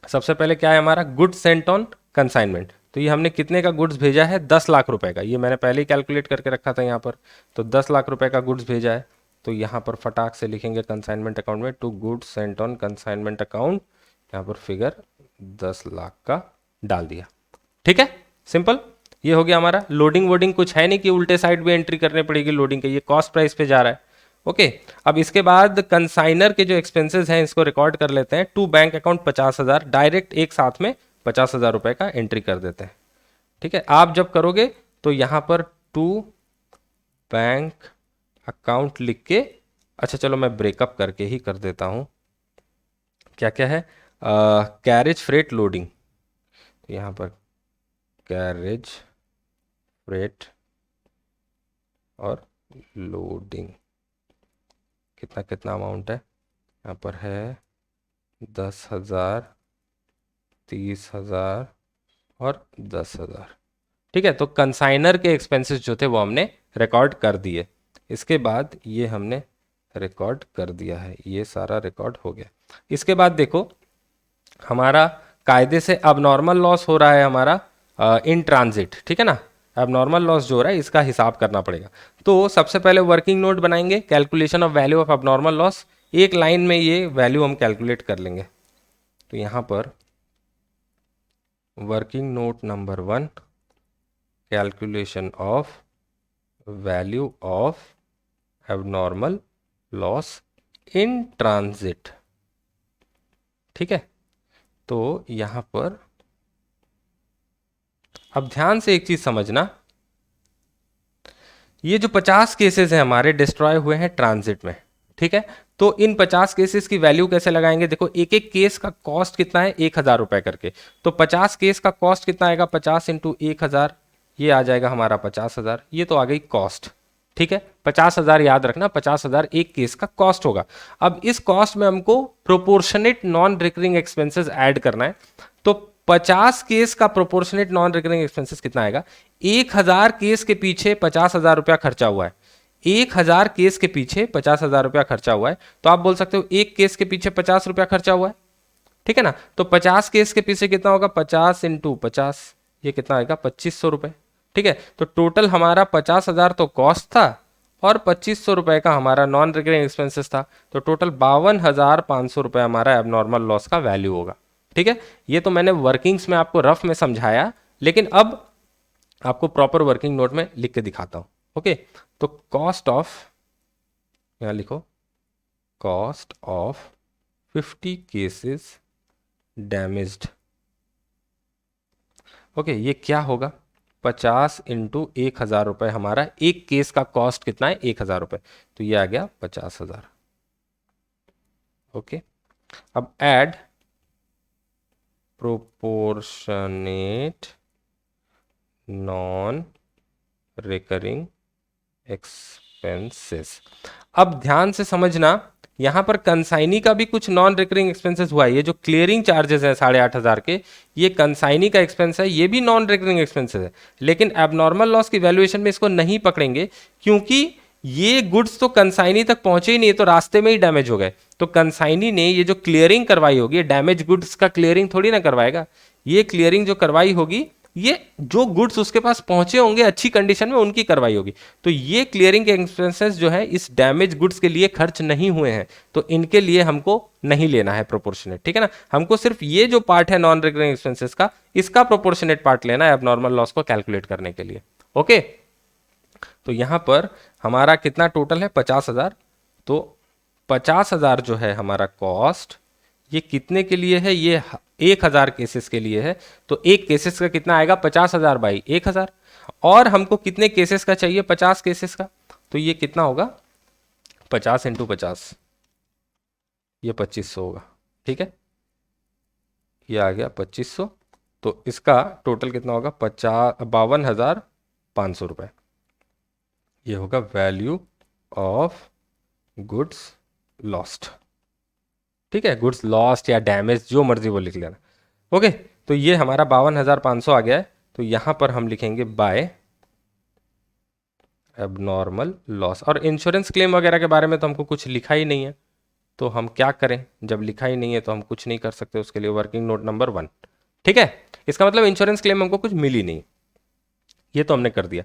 सबसे पहले क्या है हमारा, गुड्स सेंट ऑन कंसाइनमेंट। तो ये हमने कितने का गुड्स भेजा है, 10 लाख रुपए का। ये मैंने पहले ही कैलकुलेट करके रखा था यहाँ पर। तो 10 लाख रुपए का गुड्स भेजा है। तो यहाँ पर फटाक से लिखेंगे कंसाइनमेंट अकाउंट में, to goods sent on consignment account. यहाँ पर फिगर 10 लाख का डाल दिया। ठीक है, सिंपल। ये हो गया हमारा। लोडिंग वोडिंग कुछ है नहीं कि उल्टे साइड भी एंट्री करने पड़ेगी लोडिंग के, ये कॉस्ट प्राइस पे जा रहा है। ओके, अब इसके बाद कंसाइनर के जो एक्सपेंसेस हैं इसको रिकॉर्ड कर लेते हैं। टू बैंक अकाउंट 50,000, डायरेक्ट एक साथ में 50,000 रुपए का एंट्री कर देते हैं। ठीक है, आप जब करोगे तो यहां पर टू बैंक अकाउंट लिख के, अच्छा चलो मैं ब्रेकअप करके ही कर देता हूं। क्या क्या है, कैरेज फ्रेट लोडिंग। तो यहां पर कैरेज फ्रेट और लोडिंग कितना कितना अमाउंट है, यहाँ पर है 10,000, 30,000 और 10,000। ठीक है, तो कंसाइनर के एक्सपेंसेस जो थे वो हमने रिकॉर्ड कर दिए। इसके बाद ये हमने रिकॉर्ड कर दिया है, ये सारा रिकॉर्ड हो गया। इसके बाद देखो हमारा कायदे से अबनॉर्मल लॉस हो रहा है हमारा इन ट्रांजिट, ठीक है ना। अबनॉर्मल लॉस जो हो रहा है इसका हिसाब करना पड़ेगा। तो सबसे पहले वर्किंग नोट बनाएंगे, calculation of value of abnormal loss. एक लाइन में ये वैल्यू हम कैलकुलेट कर लेंगे। तो यहाँ पर working note number 1, calculation of value of abnormal loss in transit, ठीक है। तो यहां पर अब ध्यान से एक चीज समझना, ये जो 50 केसेस हैं हमारे डिस्ट्रॉय हुए हैं ट्रांजिट में, ठीक है। तो इन 50 केसेस की वैल्यू कैसे लगाएंगे, देखो एक एक केस का कॉस्ट कितना है, 1000 रुपए करके। तो 50 केस का कॉस्ट कितना आएगा, 50 इंटू 1000, ये आ जाएगा हमारा 50,000। ये तो आ गई कॉस्ट, ठीक है। 50,000 याद रखना, 50,000 एक केस का कॉस्ट होगा। अब इस कॉस्ट में हमको proportionate non recurring expenses add करना है। तो 50 केस का प्रोपोर्शनेट नॉन रिकरिंग एक्सपेंसेस कितना आएगा, 1000 केस के पीछे 50,000 रुपया खर्चा हुआ है। 1000 केस के पीछे 50,000 रुपया खर्चा हुआ है। तो आप बोल सकते हो एक केस के पीछे 50 रुपया खर्चा हुआ है, ठीक है ना। तो 50 केस के पीछे कितना होगा, 50 इंटू 50, ये कितना आएगा 2500 रुपए, ठीक है। तो टोटल हमारा 50,000 तो कॉस्ट था और 2500 रुपए का हमारा नॉन रिकरिंग एक्सपेंसेस था। तो टोटल 52,500 रुपए हमारा एबनॉर्मल लॉस का वैल्यू होगा, ठीक है। ये तो मैंने वर्किंग्स में आपको रफ में समझाया, लेकिन अब आपको प्रॉपर वर्किंग नोट में लिख के दिखाता हूं, ओके। तो कॉस्ट ऑफ, यहां लिखो cost of 50 cases damaged, okay. ये क्या होगा, 50 इंटू 1000 रुपए, हमारा एक केस का कॉस्ट कितना है, 1000 रुपए। तो ये आ गया 50,000, ओके। अब add proportionate non recurring expenses. अब ध्यान से समझना, यहां पर कंसाइनी का भी कुछ नॉन रिकरिंग एक्सपेंसेस हुआ है। ये जो क्लियरिंग चार्जेस है 8,500 के, ये कंसाइनी का एक्सपेंस है, ये भी नॉन रिकरिंग एक्सपेंसेस है। लेकिन एबनॉर्मल लॉस की वैल्यूएशन में इसको नहीं पकड़ेंगे, क्योंकि ये गुड्स तो कंसाइनी तक पहुंचे ही नहीं, तो रास्ते में ही डैमेज हो गए। तो कंसाइनी ने ये जो क्लियरिंग करवाई होगी, डैमेज गुड्स का क्लियरिंग थोड़ी ना करवाएगा। ये क्लियरिंग जो करवाई होगी, ये जो गुड्स उसके पास पहुंचे होंगे अच्छी कंडीशन में, उनकी करवाई होगी। तो ये क्लियरिंग के एक्सपेंसेस जो है इस डैमेज गुड्स के लिए खर्च नहीं हुए हैं, तो इनके लिए हमको नहीं लेना है प्रोपोर्शनेट, ठीक है ना। हमको सिर्फ ये जो पार्ट है नॉन रिकरिंग एक्सपेंसेस का, इसका प्रोपोर्शनेट पार्ट लेना है एबनॉर्मल लॉस को कैलकुलेट करने के लिए, ओके। तो यहां पर हमारा कितना टोटल है, 50,000। तो 50,000 जो है हमारा कॉस्ट, ये कितने के लिए है, ये 1000 केसेस के लिए है। तो एक केसेस का कितना आएगा, 50,000 बाई 1000। और हमको कितने केसेस का चाहिए, 50 केसेस का। तो ये कितना होगा, 50 इंटू 50, ये 2500 होगा, ठीक है। ये आ गया 2500। तो इसका टोटल कितना होगा, 52,500 रुपए। ये होगा वैल्यू ऑफ गुड्स लॉस्ट, ठीक है। गुड्स लॉस्ट या डैमेज जो मर्जी वो लिख लेना, ओके। तो ये हमारा 52,500 आ गया है। तो यहां पर हम लिखेंगे बाय एबनॉर्मल लॉस। और इंश्योरेंस क्लेम वगैरह के बारे में तो हमको कुछ लिखा ही नहीं है, तो हम क्या करें, जब लिखा ही नहीं है तो हम कुछ नहीं कर सकते उसके लिए। वर्किंग नोट नंबर 1, ठीक है। इसका मतलब इंश्योरेंस क्लेम हमको कुछ मिली नहीं, ये तो हमने कर दिया।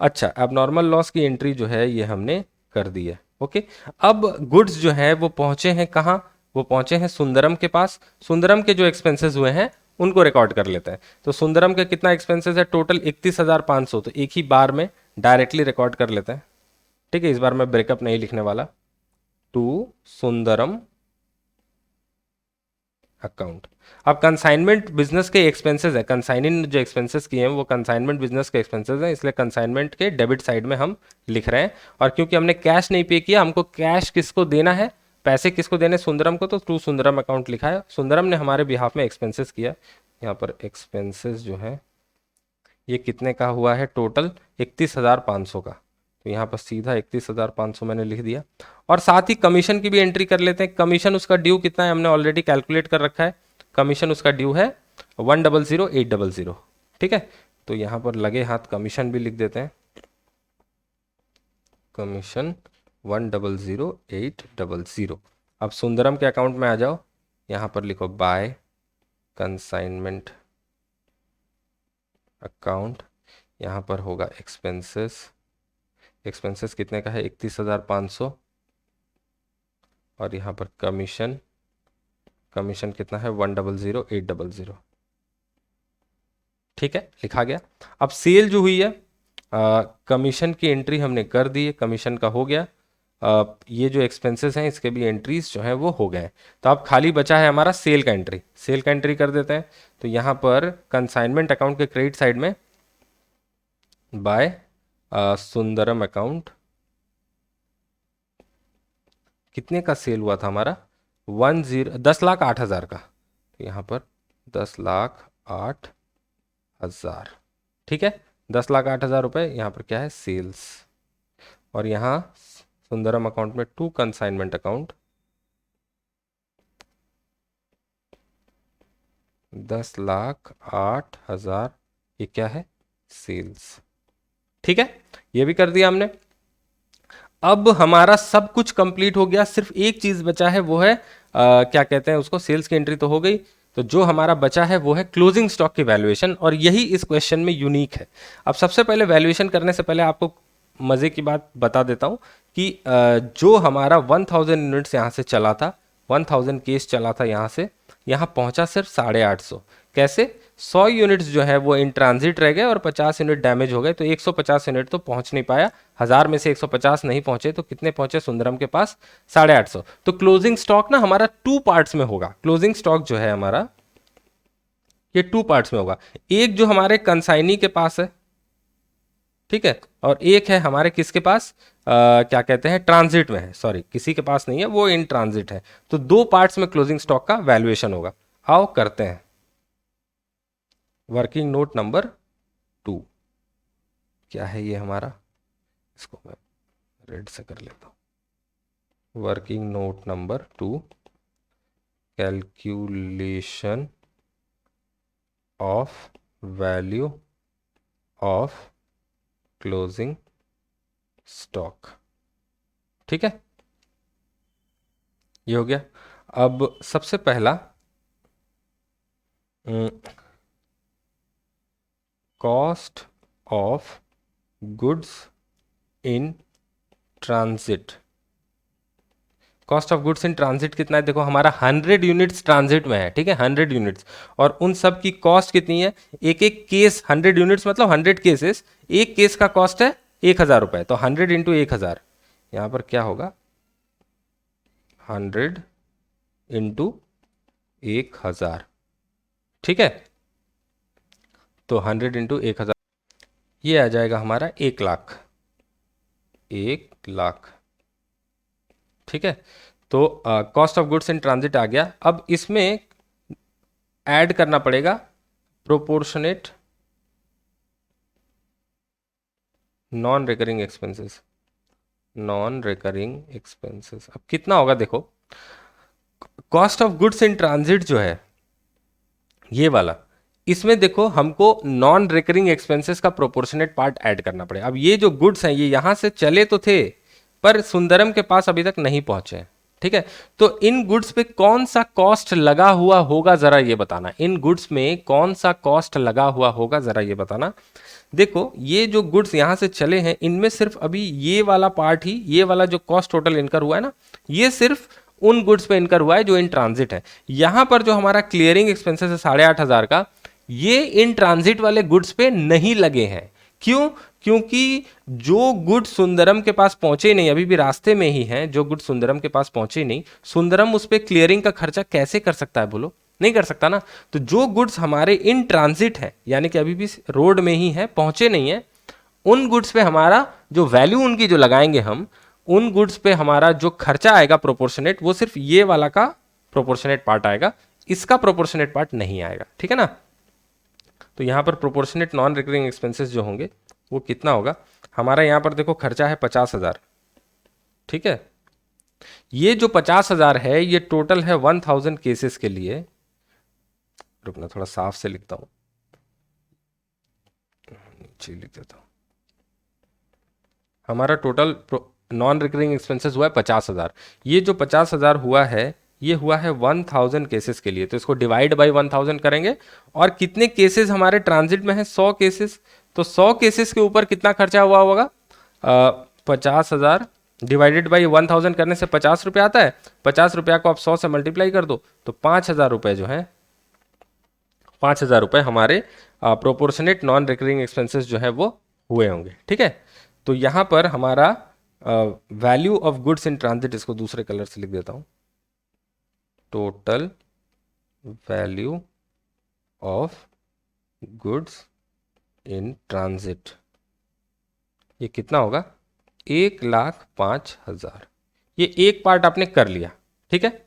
अच्छा, एबनॉर्मल लॉस की एंट्री जो है ये हमने कर दी है, ओके। अब गुड्स जो है वो पहुंचे हैं कहाँ, वो पहुंचे हैं सुंदरम के पास। सुंदरम के जो एक्सपेंसेस हुए हैं उनको रिकॉर्ड कर लेते हैं। तो सुंदरम के कितना एक्सपेंसेस है, टोटल 31,500। तो एक ही बार में डायरेक्टली रिकॉर्ड कर लेते हैं, ठीक है। इस बार मैं ब्रेकअप नहीं लिखने वाला। To Sundaram account. अब कंसाइनमेंट बिजनेस के एक्सपेंसेस है, कंसाइनिंग जो एक्सपेंसेस किए हैं वो कंसाइनमेंट बिजनेस के एक्सपेंसेस हैं, इसलिए कंसाइनमेंट के डेबिट साइड में हम लिख रहे हैं। और क्योंकि हमने कैश नहीं पे किया, हमको कैश किसको देना है, पैसे किसको देने, सुंदरम को, तो थ्रू सुंदरम अकाउंट लिखा है। सुंदरम ने हमारे बिहाफ में एक्सपेंसेस किया। यहाँ पर एक्सपेंसेस जो है ये कितने का हुआ है, टोटल 31,500 का। तो यहाँ पर सीधा 31,500 मैंने लिख दिया। और साथ ही कमीशन की भी एंट्री कर लेते हैं। कमीशन उसका ड्यू कितना है, हमने ऑलरेडी कैलकुलेट कर रखा है। कमीशन उसका ड्यू है 100,800, ठीक है। तो यहाँ पर लगे हाथ कमीशन भी लिख देते हैं। कमीशन 100,800। अब सुंदरम के अकाउंट में आ जाओ, यहाँ पर लिखो बाय कंसाइनमेंट अकाउंट, यहाँ पर होगा एक्सपेंसेस। एक्सपेंसेस कितने का है? 31,500। और यहाँ पर कमीशन, कमीशन कितना है? 100,800। ठीक है, लिखा गया। अब सेल जो हुई है, कमीशन की एंट्री हमने कर दी है, कमीशन का हो गया। ये जो एक्सपेंसेस हैं इसके भी एंट्रीज जो है वो हो गए। तो अब खाली बचा है हमारा सेल का एंट्री। सेल का एंट्री कर देते हैं। तो यहाँ पर कंसाइनमेंट अकाउंट के क्रेडिट साइड में बाय सुंदरम अकाउंट, कितने का सेल हुआ था हमारा? 10,08,000 का। तो यहाँ पर 10,08,000। ठीक है, 10,08,000 रुपये यहाँ पर क्या है? सेल्स। और यहाँ सुंदरम अकाउंट में टू कंसाइनमेंट अकाउंट 10,08,000, ये क्या है? सेल्स। ठीक है, ये भी कर दिया हमने। अब हमारा सब कुछ कंप्लीट हो गया, सिर्फ एक चीज बचा है, वो है क्या कहते हैं उसको, सेल्स की एंट्री तो हो गई। तो जो हमारा बचा है वो है क्लोजिंग स्टॉक की वैल्यूएशन, और यही इस क्वेश्चन में यूनिक है। अब सबसे पहले वैल्यूएशन करने से पहले आपको मजे की बात बता देता हूं कि जो हमारा 1000 यूनिट्स यहाँ से चला था, 1000 केस चला था यहाँ से, यहाँ पहुंचा सिर्फ 850। कैसे? 100 यूनिट्स जो है वो इन ट्रांजिट रह गए और 50 यूनिट डैमेज हो गए, तो 150 यूनिट तो पहुंच नहीं पाया। 1000 में से 150 नहीं पहुंचे, तो कितने पहुंचे सुंदरम के पास? 850। तो क्लोजिंग स्टॉक ना हमारा 2 पार्ट्स में होगा। क्लोजिंग स्टॉक जो है हमारा ये 2 पार्ट्स में होगा। एक जो हमारे कंसाइनी के पास है, ठीक है, और एक है हमारे किसके पास, क्या कहते हैं, ट्रांजिट में है। सॉरी, किसी के पास नहीं है, वो इन ट्रांजिट है। तो 2 पार्ट्स में क्लोजिंग स्टॉक का वैल्यूएशन होगा। आओ करते हैं। वर्किंग नोट नंबर 2 क्या है ये हमारा, इसको मैं रेड से कर लेता हूं। Working note number 2, calculation of value of closing stock. ठीक है, ये हो गया। अब सबसे पहला cost of goods in transit. Cost of goods in transit कितना है? देखो हमारा 100 यूनिट्स ट्रांजिट में है, ठीक है, 100 यूनिट्स, और उन सब की कॉस्ट कितनी है? एक एक केस, 100 यूनिट्स मतलब 100 केसेस, एक केस का कॉस्ट है 1,000 रुपए। तो 100 इंटू 1,000, यहां पर क्या होगा? 100 इंटू 1,000। ठीक है, तो 100 इंटू 1,000, ये आ जाएगा हमारा 1,00,000। 1,00,000। ठीक है, तो cost of goods in transit आ गया। अब इसमें ऐड करना पड़ेगा proportionate non recurring expenses. Non recurring expenses अब कितना होगा? देखो, cost of goods in transit जो है ये वाला, इसमें देखो हमको नॉन रिकरिंग एक्सपेंसेस का प्रोपोर्शनेट पार्ट ऐड करना पड़ेगा। अब ये जो गुड्स हैं ये यहां से चले तो थे, पर सुंदरम के पास अभी तक नहीं पहुंचे। ठीक है, तो इन गुड्स पे कौन सा कॉस्ट लगा हुआ होगा, जरा ये बताना। इन गुड्स में कौन सा कॉस्ट लगा हुआ होगा, जरा ये बताना। देखो, ये जो गुड्स यहां से चले हैं, इनमें सिर्फ अभी ये वाला पार्ट ही, ये वाला जो कॉस्ट टोटल इनकर हुआ है ना, ये सिर्फ उन गुड्स पे इनकर हुआ है जो इन ट्रांजिट है। यहां पर जो हमारा क्लियरिंग एक्सपेंसेस है 8,500 का, ये इन ट्रांजिट वाले गुड्स पे नहीं लगे हैं। क्यों? क्योंकि जो गुड्स सुंदरम के पास पहुंचे नहीं, अभी भी रास्ते में ही हैं, जो गुड्स सुंदरम के पास पहुंचे नहीं, सुंदरम उस पर क्लियरिंग का खर्चा कैसे कर सकता है? बोलो, नहीं कर सकता ना। तो जो गुड्स हमारे इन ट्रांजिट है, यानी कि अभी भी रोड में ही है, पहुंचे नहीं है, उन गुड्स पे हमारा जो वैल्यू उनकी जो लगाएंगे हम, उन गुड्स पे हमारा जो खर्चा आएगा प्रोपोर्शनेट, वो सिर्फ ये वाला का प्रोपोर्शनेट पार्ट आएगा, इसका प्रोपोर्शनेट पार्ट नहीं आएगा। ठीक है ना? तो यहां पर प्रोपोर्शनेट नॉन रिकरिंग एक्सपेंसेस जो होंगे वो कितना होगा? हमारा यहां पर देखो खर्चा है 50,000। ठीक है, ये जो 50,000 है ये टोटल है 1000 केसेस के लिए। रुकना, थोड़ा साफ से लिखता हूं, नीचे लिख देता हूं। हमारा टोटल नॉन रिकरिंग एक्सपेंसेस हुआ है 50,000। ये जो 50,000 हुआ है ये हुआ है 1000 केसेस के लिए, तो इसको डिवाइड बाई 1000 करेंगे। और कितने केसेस हमारे ट्रांजिट में है? 100 केसेस। तो 100 केसेस के ऊपर कितना खर्चा हुआ होगा? 50,000 डिवाइडेड बाई 1000 करने से 50 रुपये आता है। 50 रुपया को आप 100 से मल्टीप्लाई कर दो तो 5,000 रुपये जो है, 5,000 रुपये हमारे प्रोपोर्शनेट नॉन रिकरिंग एक्सपेंसेस जो है वो हुए होंगे। ठीक है, तो यहाँ पर हमारा value of goods in transit, इसको दूसरे कलर से लिख देता हूँ, total value of goods in transit, ये कितना होगा? 1,05,000। ये एक पार्ट आपने कर लिया। ठीक है,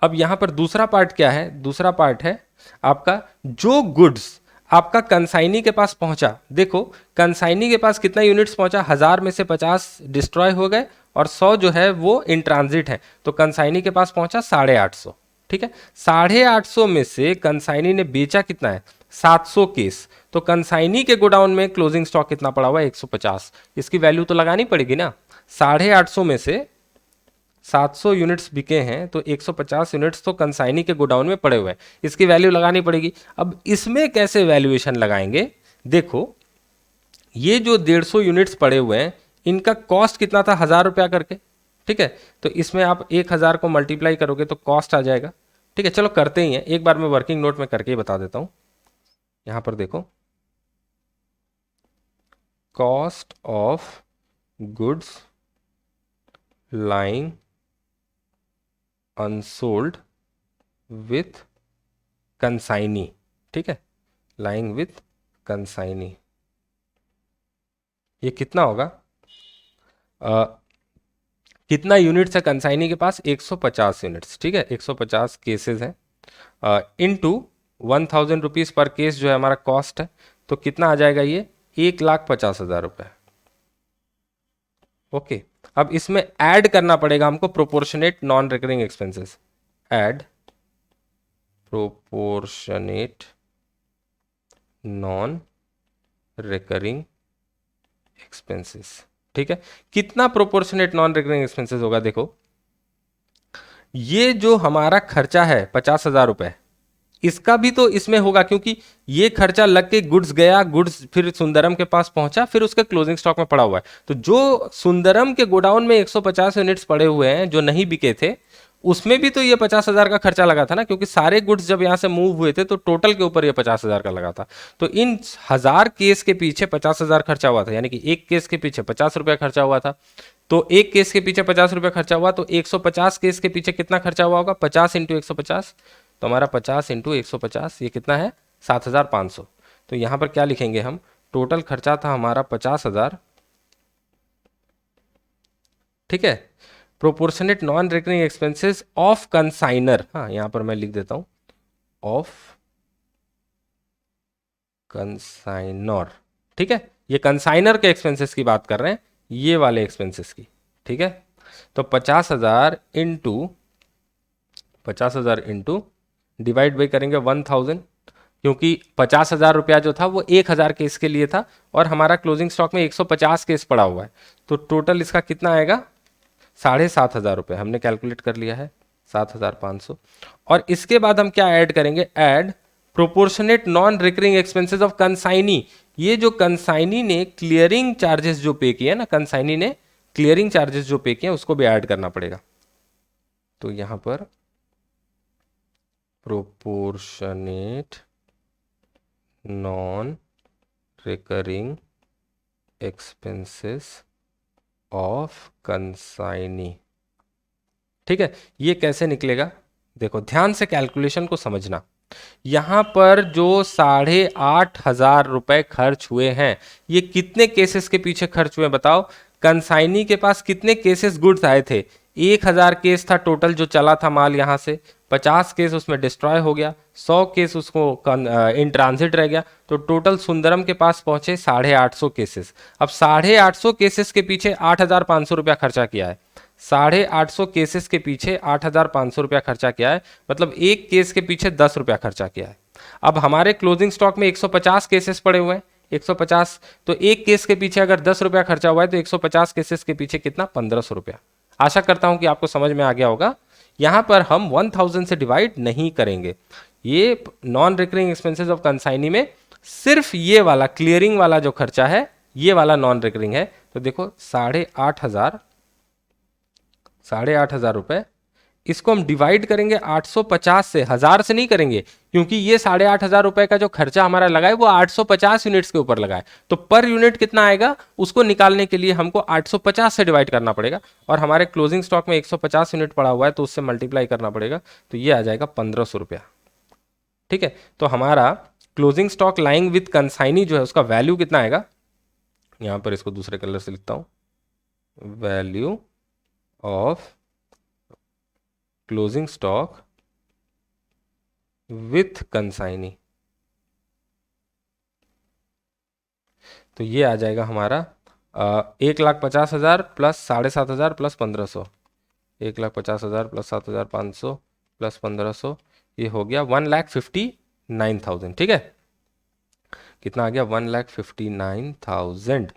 अब यहां पर दूसरा पार्ट क्या है? दूसरा पार्ट है आपका जो गुड्स आपका कंसाइनी के पास पहुंचा। देखो कंसाइनी के पास कितना यूनिट्स पहुंचा? 1000 में से 50 डिस्ट्रॉय हो गए और 100 जो है वो इन ट्रांजिट है, तो कंसाइनी के पास पहुंचा 850। ठीक है, 850 में से कंसाइनी ने बेचा कितना है? 700 केस। तो कंसाइनी के गोडाउन में क्लोजिंग स्टॉक कितना पड़ा हुआ है? 150। इसकी वैल्यू तो लगानी पड़ेगी ना। 850 में से 700 यूनिट्स बिके हैं तो 150 यूनिट्स तो कंसाइनी के गोडाउन में पड़े हुए हैं, इसकी वैल्यू लगानी पड़ेगी। अब इसमें कैसे वैल्यूएशन लगाएंगे? देखो ये जो 150 यूनिट्स पड़े हुए हैं इनका कॉस्ट कितना था? 1000 रुपया करके। ठीक है, तो इसमें आप 1000 को मल्टीप्लाई करोगे तो कॉस्ट आ जाएगा। ठीक है, चलो करते ही हैं, एक बार मैं वर्किंग नोट में करके ही बता देता हूं। यहां पर देखो, cost of goods lying unsold with consignee. ठीक है, लाइंग विथ कंसाइनी, ये कितना होगा? कितना यूनिट्स है कंसाइनी के पास? 150 यूनिट्स। ठीक है, 150 केसेस हैं, इनटू 1000 रुपीज पर केस जो है हमारा कॉस्ट है, तो कितना आ जाएगा? ये 1,50,000 रुपये। ओके, अब इसमें ऐड करना पड़ेगा हमको proportionate non recurring expenses. Add proportionate non recurring expenses. ठीक है, कितना प्रोपोर्शनेट नॉन रिकरिंग एक्सपेंसेस होगा? देखो ये जो हमारा खर्चा है 50,000 रुपए, इसका भी तो इसमें होगा, क्योंकि ये खर्चा लग के गुड्स गया, गुड्स फिर सुंदरम के पास पहुंचा, फिर उसके क्लोजिंग स्टॉक में पड़ा हुआ है। तो जो सुंदरम के गोडाउन में 150 यूनिट्स पड़े हुए हैं जो नहीं बिके थे, उसमें भी तो ये 50,000 का खर्चा लगा था ना, क्योंकि सारे गुड्स जब यहां से मूव हुए थे तो टोटल के ऊपर ये 50,000 का लगा था। तो इन 1000 केस के पीछे 50,000 खर्चा हुआ था, यानी कि एक केस के पीछे 50 रुपया खर्चा हुआ था। तो एक केस के पीछे 50 रुपया खर्चा हुआ, तो 150 केस के पीछे कितना खर्चा हुआ होगा? 50 इंटू 150, तो हमारा 50 इंटू 150 ये कितना है? 7,500। तो यहां पर क्या लिखेंगे हम? टोटल खर्चा था हमारा 50,000। ठीक है, proportionate non recurring expenses of consignor, हाँ यहां पर मैं लिख देता हूं ऑफ कंसाइनर। ठीक है, ये कंसाइनर के एक्सपेंसेस की बात कर रहे हैं, ये वाले एक्सपेंसेस की। ठीक है, तो 50,000 इंटू 50,000 इंटू डिवाइड बाई करेंगे 1000, क्योंकि 50,000 रुपया जो था वो 1,000 केस के लिए था और हमारा क्लोजिंग स्टॉक में 150 केस पड़ा हुआ है, तो टोटल इसका कितना आएगा? 7,500 रुपये हमने कैलकुलेट कर लिया है, 7,500। और इसके बाद हम क्या ऐड करेंगे? Add proportionate non recurring expenses of consignee. ये जो कंसाइनी ने क्लियरिंग चार्जेस जो पे किए ना, कंसाइनी ने क्लियरिंग चार्जेस जो पे किए उसको भी ऐड करना पड़ेगा। तो यहां पर proportionate non recurring expenses of consignee. ठीक है, ये कैसे निकलेगा? देखो ध्यान से कैलकुलेशन को समझना। यहां पर जो 8,500 रुपए खर्च हुए हैं, ये कितने केसेस के पीछे खर्च हुए बताओ? कंसाइनी के पास कितने केसेस गुड्स आए थे? 1,000 केस था टोटल जो चला था माल यहां से, 50 केस उसमें डिस्ट्रॉय हो गया, 100 केस उसको इन ट्रांजिट रह गया, तो टोटल सुंदरम के पास पहुंचे 850 केसेस। अब 850 केसेस के पीछे 8,500 रुपया खर्चा किया है, 850 केसेस के पीछे 8,500 रुपया खर्चा किया है, मतलब एक केस के पीछे 10 रुपया खर्चा किया है। अब हमारे क्लोजिंग स्टॉक में 150 केसेस पड़े हुए हैं, 150, तो एक केस के पीछे अगर 10 रुपया खर्चा हुआ है तो 150 केसेस के पीछे कितना, 1500 रुपया। आशा करता हूं कि आपको समझ में आ गया होगा। यहां पर हम 1000 से डिवाइड नहीं करेंगे। ये non recurring expenses of consignee में सिर्फ ये वाला क्लियरिंग वाला जो खर्चा है, ये वाला नॉन रिकरिंग है। तो देखो 8,500 रुपए, इसको हम डिवाइड करेंगे 850 से, 1000 से नहीं करेंगे, क्योंकि ये 8,500 रुपए का जो खर्चा हमारा लगा है वो 850 यूनिट्स के ऊपर लगा है। तो पर यूनिट कितना आएगा उसको निकालने के लिए हमको 850 से डिवाइड करना पड़ेगा, और हमारे क्लोजिंग स्टॉक में 150 यूनिट पड़ा हुआ है तो उससे मल्टीप्लाई करना पड़ेगा, तो ये आ जाएगा 1500 रुपया। ठीक है, तो हमारा closing stock lying with consignee जो है उसका वैल्यू कितना आएगा, यहां पर इसको दूसरे कलर से लिखता हूं, value of closing stock with consignee, तो ये आ जाएगा हमारा 1,50,000 प्लस 7,500 प्लस 1500, 1,50,000 प्लस 7,500 प्लस 1500, ये हो गया 1,59,000। ठीक है, कितना आ गया, 1,59,000।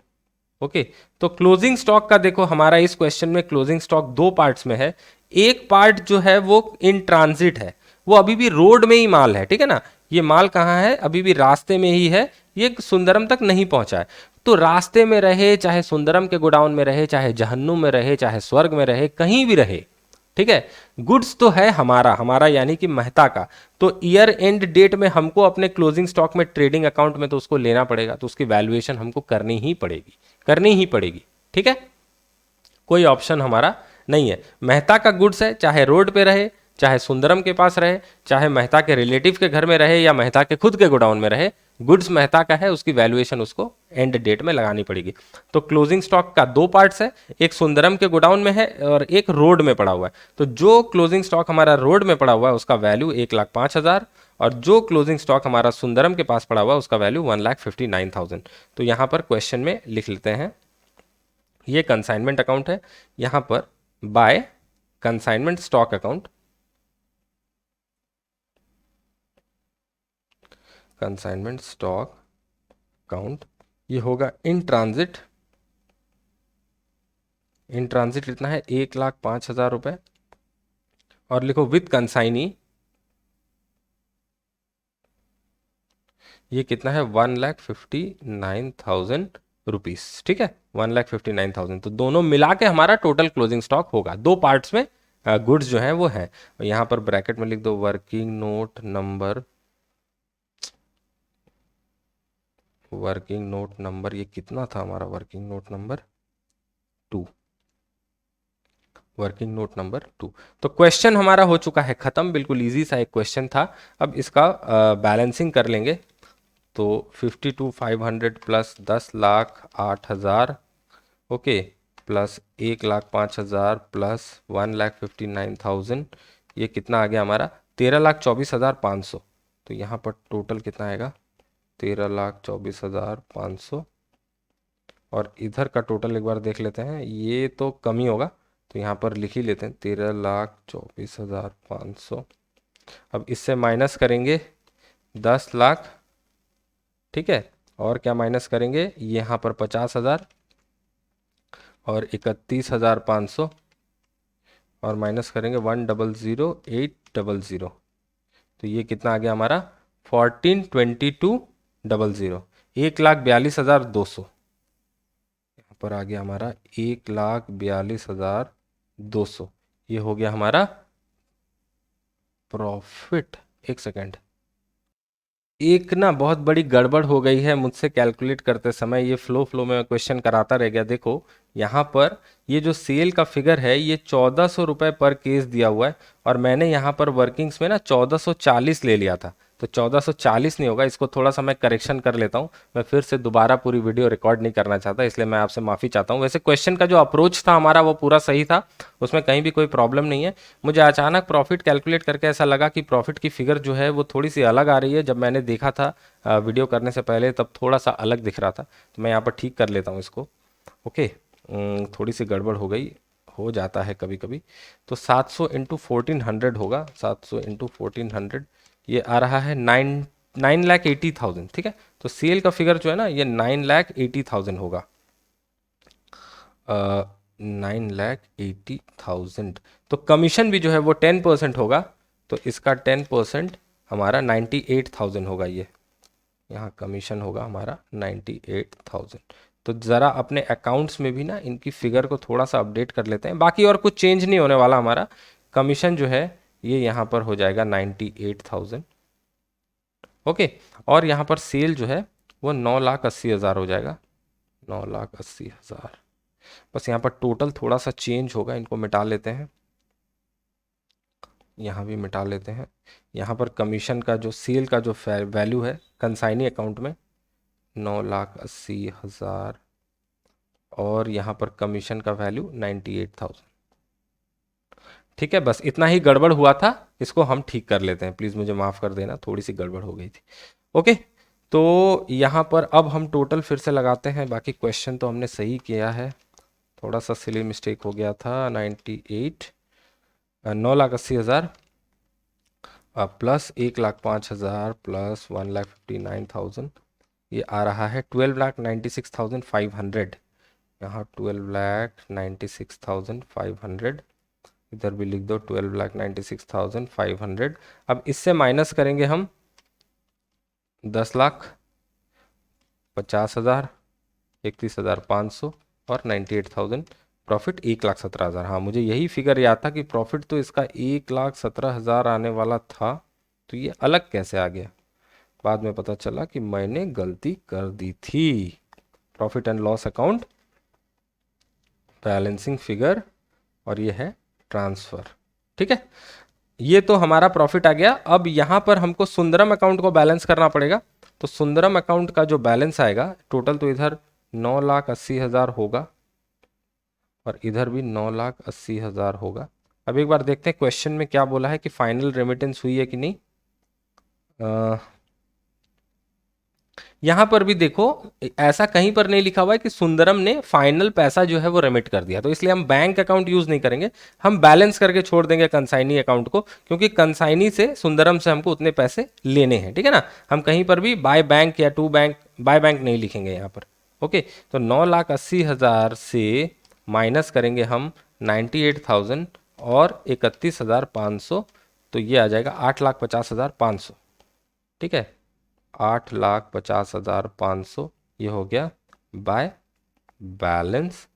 ओके, तो क्लोजिंग स्टॉक का देखो हमारा इस क्वेश्चन में क्लोजिंग स्टॉक दो पार्ट्स में है। एक पार्ट जो है वो इन ट्रांजिट है, वो अभी भी रोड में ही माल है, ठीक है ना, ये माल कहाँ है, अभी भी रास्ते में ही है, ये सुंदरम तक नहीं पहुंचा है। तो रास्ते में रहे, चाहे सुंदरम के गोडाउन में रहे, चाहे जहन्नुम में रहे, चाहे स्वर्ग में रहे, कहीं भी रहे, ठीक है, गुड्स तो है हमारा, हमारा यानी कि मेहता का। तो ईयर एंड डेट में हमको अपने क्लोजिंग स्टॉक में ट्रेडिंग अकाउंट में तो उसको लेना पड़ेगा, तो उसकी वैल्यूएशन हमको करनी ही पड़ेगी, करनी ही पड़ेगी। ठीक है, कोई ऑप्शन हमारा नहीं है। मेहता का गुड्स है, चाहे रोड पे रहे, चाहे सुंदरम के पास रहे, चाहे मेहता के रिलेटिव के घर में रहे, या मेहता के खुद के गोडाउन में रहे, गुड्स मेहता का है, उसकी वैल्यूएशन उसको एंड डेट में लगानी पड़ेगी। तो क्लोजिंग स्टॉक का दो पार्ट्स है, एक सुंदरम के गोडाउन में है और एक रोड में पड़ा हुआ है। तो जो क्लोजिंग स्टॉक हमारा रोड में पड़ा हुआ है उसका वैल्यू 1,05,000, और जो क्लोजिंग स्टॉक हमारा सुंदरम के पास पड़ा हुआ है उसका वैल्यू 1,59,000। तो यहां पर क्वेश्चन में लिख लेते हैं, ये कंसाइनमेंट अकाउंट है, यहां पर by consignment stock account, consignment stock account, ये होगा इन ट्रांजिट, इन ट्रांजिट कितना है, 1,05,000 रुपए, और लिखो विथ कंसाइनी, ये कितना है, 1,59,000 रुपीज। ठीक है, 1,59,000, तो दोनों मिला के हमारा टोटल क्लोजिंग स्टॉक होगा, दो पार्ट्स में गुड्स जो है वो है। यहां पर ब्रैकेट में लिख दो working note number, working note number, ये कितना था हमारा working note number 2, working note number 2। तो क्वेश्चन हमारा हो चुका है खत्म, बिल्कुल इजी सा एक क्वेश्चन था। अब इसका बैलेंसिंग कर लेंगे, तो 52,500 प्लस 10,08,000, ओके, प्लस 1,05,000 प्लस 1,59,000, ये कितना आ गया हमारा, 13,24,500। तो यहाँ पर टोटल कितना आएगा, 13,24,500, और इधर का टोटल एक बार देख लेते हैं, ये तो कम ही होगा, तो यहाँ पर लिख ही लेते हैं 13,24,500। अब इससे माइनस करेंगे 10 लाख, ठीक है, और क्या माइनस करेंगे, यहाँ पर 50,000 और 31,500, और माइनस करेंगे 1,00,800, तो ये कितना आ गया हमारा 14,22,00, 1,42,200, यहाँ पर आ गया हमारा 1,42,200, ये हो गया हमारा प्रॉफिट। एक सेकेंड, एक ना बहुत बड़ी गड़बड़ हो गई है मुझसे कैलकुलेट करते समय, ये फ्लो में क्वेश्चन कराता रह गया। देखो यहाँ पर ये जो सेल का फिगर है ये 1,400 रुपये पर केस दिया हुआ है, और मैंने यहाँ पर वर्किंग्स में ना 1,440 ले लिया था, तो 1,440 नहीं होगा, इसको थोड़ा सा मैं करेक्शन कर लेता हूँ। मैं फिर से दोबारा पूरी वीडियो रिकॉर्ड नहीं करना चाहता, इसलिए मैं आपसे माफ़ी चाहता हूँ। वैसे क्वेश्चन का जो अप्रोच था हमारा वो पूरा सही था, उसमें कहीं भी कोई प्रॉब्लम नहीं है। मुझे अचानक प्रॉफिट कैलकुलेट करके ऐसा लगा कि प्रॉफिट की फिगर जो है वो थोड़ी सी अलग आ रही है, जब मैंने देखा था वीडियो करने से पहले तब थोड़ा सा अलग दिख रहा था, तो मैं यहाँ पर ठीक कर लेता हूँ इसको। ओके, थोड़ी सी गड़बड़ हो गई, हो जाता है कभी कभी। तो 700 इंटू 1400 होगा, 700 इंटू 1400, ये आ रहा है 9,80,000, ठीक है। तो सेल का फिगर जो है ना ये 9,80,000 होगा, 9,80,000। तो कमीशन भी जो है वो 10% होगा, तो इसका 10% हमारा 98,000 होगा। ये यहाँ कमीशन होगा हमारा 98,000। तो ज़रा अपने अकाउंट्स में भी ना इनकी फिगर को थोड़ा सा अपडेट कर लेते हैं। बाकी और कुछ चेंज नहीं होने वाला, हमारा कमीशन जो है ये यहाँ पर हो जाएगा 98,000, ओके। और यहाँ पर सेल जो है वो 9,80,000 हो जाएगा, 9,80,000। बस यहाँ पर टोटल थोड़ा सा चेंज होगा, इनको मिटा लेते हैं, यहाँ भी मिटा लेते हैं। यहाँ पर कमीशन का जो सेल का जो वैल्यू है कंसाइनी अकाउंट में 9,80,000 और यहाँ पर कमीशन का वैल्यू 98,000, ठीक है। बस इतना ही गड़बड़ हुआ था, इसको हम ठीक कर लेते हैं, प्लीज़ मुझे माफ़ कर देना, थोड़ी सी गड़बड़ हो गई थी, ओके। तो यहाँ पर अब हम टोटल फिर से लगाते हैं। बाकी क्वेश्चन तो हमने सही किया है, थोड़ा सा सिली मिस्टेक हो गया था। 9,80,000 प्लस 1,05,000 प्लस 1,59,000, ये आ रहा है 12,96,500। यहाँ 12,96,500, इधर भी लिख दो 12,96,500। अब इससे माइनस करेंगे हम 10,50,000, 31,500 और 98,000। प्रॉफिट 1,17,000। हाँ, मुझे यही फिगर याद था कि प्रॉफिट तो इसका 1,17,000 आने वाला था, तो ये अलग कैसे आ गया। बाद में पता चला कि मैंने गलती कर दी थी। Profit and loss account, balancing figure, और ये है ट्रांसफर, ठीक है। ये तो हमारा प्रॉफिट आ गया। अब यहाँ पर हमको सुंदरम अकाउंट को बैलेंस करना पड़ेगा। तो सुंदरम अकाउंट का जो बैलेंस आएगा टोटल, तो इधर 9,80,000 होगा और इधर भी 9,80,000 होगा। अब एक बार देखते हैं क्वेश्चन में क्या बोला है कि फाइनल रेमिटेंस हुई है कि नहीं। यहाँ पर भी देखो, ऐसा कहीं पर नहीं लिखा हुआ है कि सुंदरम ने फाइनल पैसा जो है वो रेमिट कर दिया, तो इसलिए हम बैंक अकाउंट यूज नहीं करेंगे, हम बैलेंस करके छोड़ देंगे कंसाइनी अकाउंट को, क्योंकि कंसाइनी से सुंदरम से हमको उतने पैसे लेने हैं, ठीक है ना। हम कहीं पर भी बाय बैंक या टू बैंक, बाय बैंक नहीं लिखेंगे यहाँ पर, ओके। तो 9,80,000 से माइनस करेंगे हम 98,000 और 31,500, तो ये आ जाएगा 8,50,500, ठीक है। 8,50,500 ये हो गया बाय बैलेंस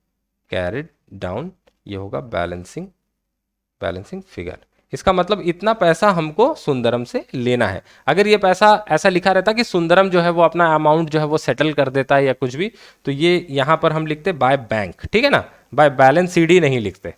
कैरिड डाउन, ये होगा बैलेंसिंग फिगर। इसका मतलब इतना पैसा हमको सुंदरम से लेना है। अगर ये पैसा ऐसा लिखा रहता कि सुंदरम जो है वो अपना अमाउंट जो है वो सेटल कर देता है या कुछ भी, तो ये यहाँ पर हम लिखते बाय बैंक, ठीक है ना, बाय बैलेंस सीडी नहीं लिखते।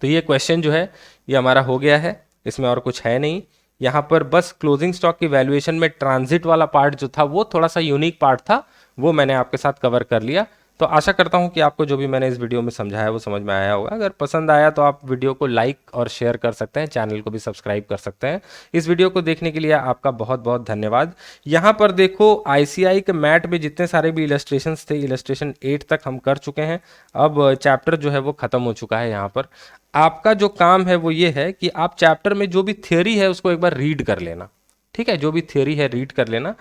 तो ये क्वेश्चन जो है ये हमारा हो गया है, इसमें और कुछ है नहीं। यहाँ पर बस क्लोजिंग स्टॉक की वैल्यूएशन में ट्रांजिट वाला पार्ट जो था वो थोड़ा सा यूनिक पार्ट था, वो मैंने आपके साथ कवर कर लिया। तो आशा करता हूँ कि आपको जो भी मैंने इस वीडियो में समझाया वो समझ में आया होगा। अगर पसंद आया तो आप वीडियो को लाइक और शेयर कर सकते हैं, चैनल को भी सब्सक्राइब कर सकते हैं। इस वीडियो को देखने के लिए आपका बहुत बहुत धन्यवाद। यहाँ पर देखो ICI के मैट में जितने सारे भी इलस्ट्रेशंस थे, इलस्ट्रेशन 8 तक हम कर चुके हैं। अब चैप्टर जो है वो ख़त्म हो चुका है। यहाँ पर आपका जो काम है वो ये है कि आप चैप्टर में जो भी थ्योरी है उसको एक बार रीड कर लेना, ठीक है, जो भी थ्योरी है रीड कर लेना।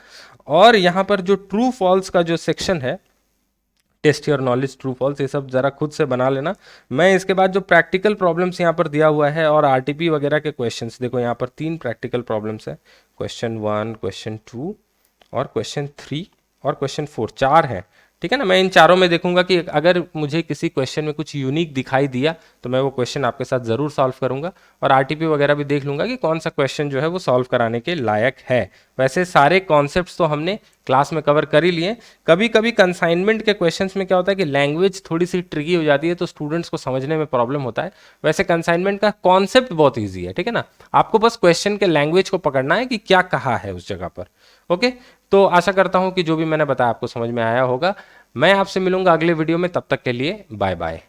और यहाँ पर जो ट्रू फॉल्स का जो सेक्शन है, test your knowledge true false, ये सब ज़रा खुद से बना लेना। मैं इसके बाद जो प्रैक्टिकल प्रॉब्लम्स यहाँ पर दिया हुआ है और RTP वगैरह के क्वेश्चंस, देखो यहाँ पर 3 प्रैक्टिकल प्रॉब्लम्स है, क्वेश्चन 1, क्वेश्चन 2 और क्वेश्चन 3 और क्वेश्चन 4, 4 हैं, ठीक है ना। मैं इन चारों में देखूंगा कि अगर मुझे किसी क्वेश्चन में कुछ यूनिक दिखाई दिया तो मैं वो क्वेश्चन आपके साथ ज़रूर सॉल्व करूंगा, और RTP वगैरह भी देख लूंगा कि कौन सा क्वेश्चन जो है वो सॉल्व कराने के लायक है। वैसे सारे कॉन्सेप्ट्स तो हमने क्लास में कवर कर ही लिए। कभी कभी कंसाइनमेंट के क्वेश्चंस में क्या होता है कि लैंग्वेज थोड़ी सी ट्रिकी हो जाती है, तो स्टूडेंट्स को समझने में प्रॉब्लम होता है। वैसे कंसाइनमेंट का कॉन्सेप्ट बहुत ईजी है, ठीक है ना, आपको बस क्वेश्चन के लैंग्वेज को पकड़ना है कि क्या कहा है उस जगह पर, ओके। तो आशा करता हूं कि जो भी मैंने बताया आपको समझ में आया होगा। मैं आपसे मिलूंगा अगले वीडियो में, तब तक के लिए बाय बाय।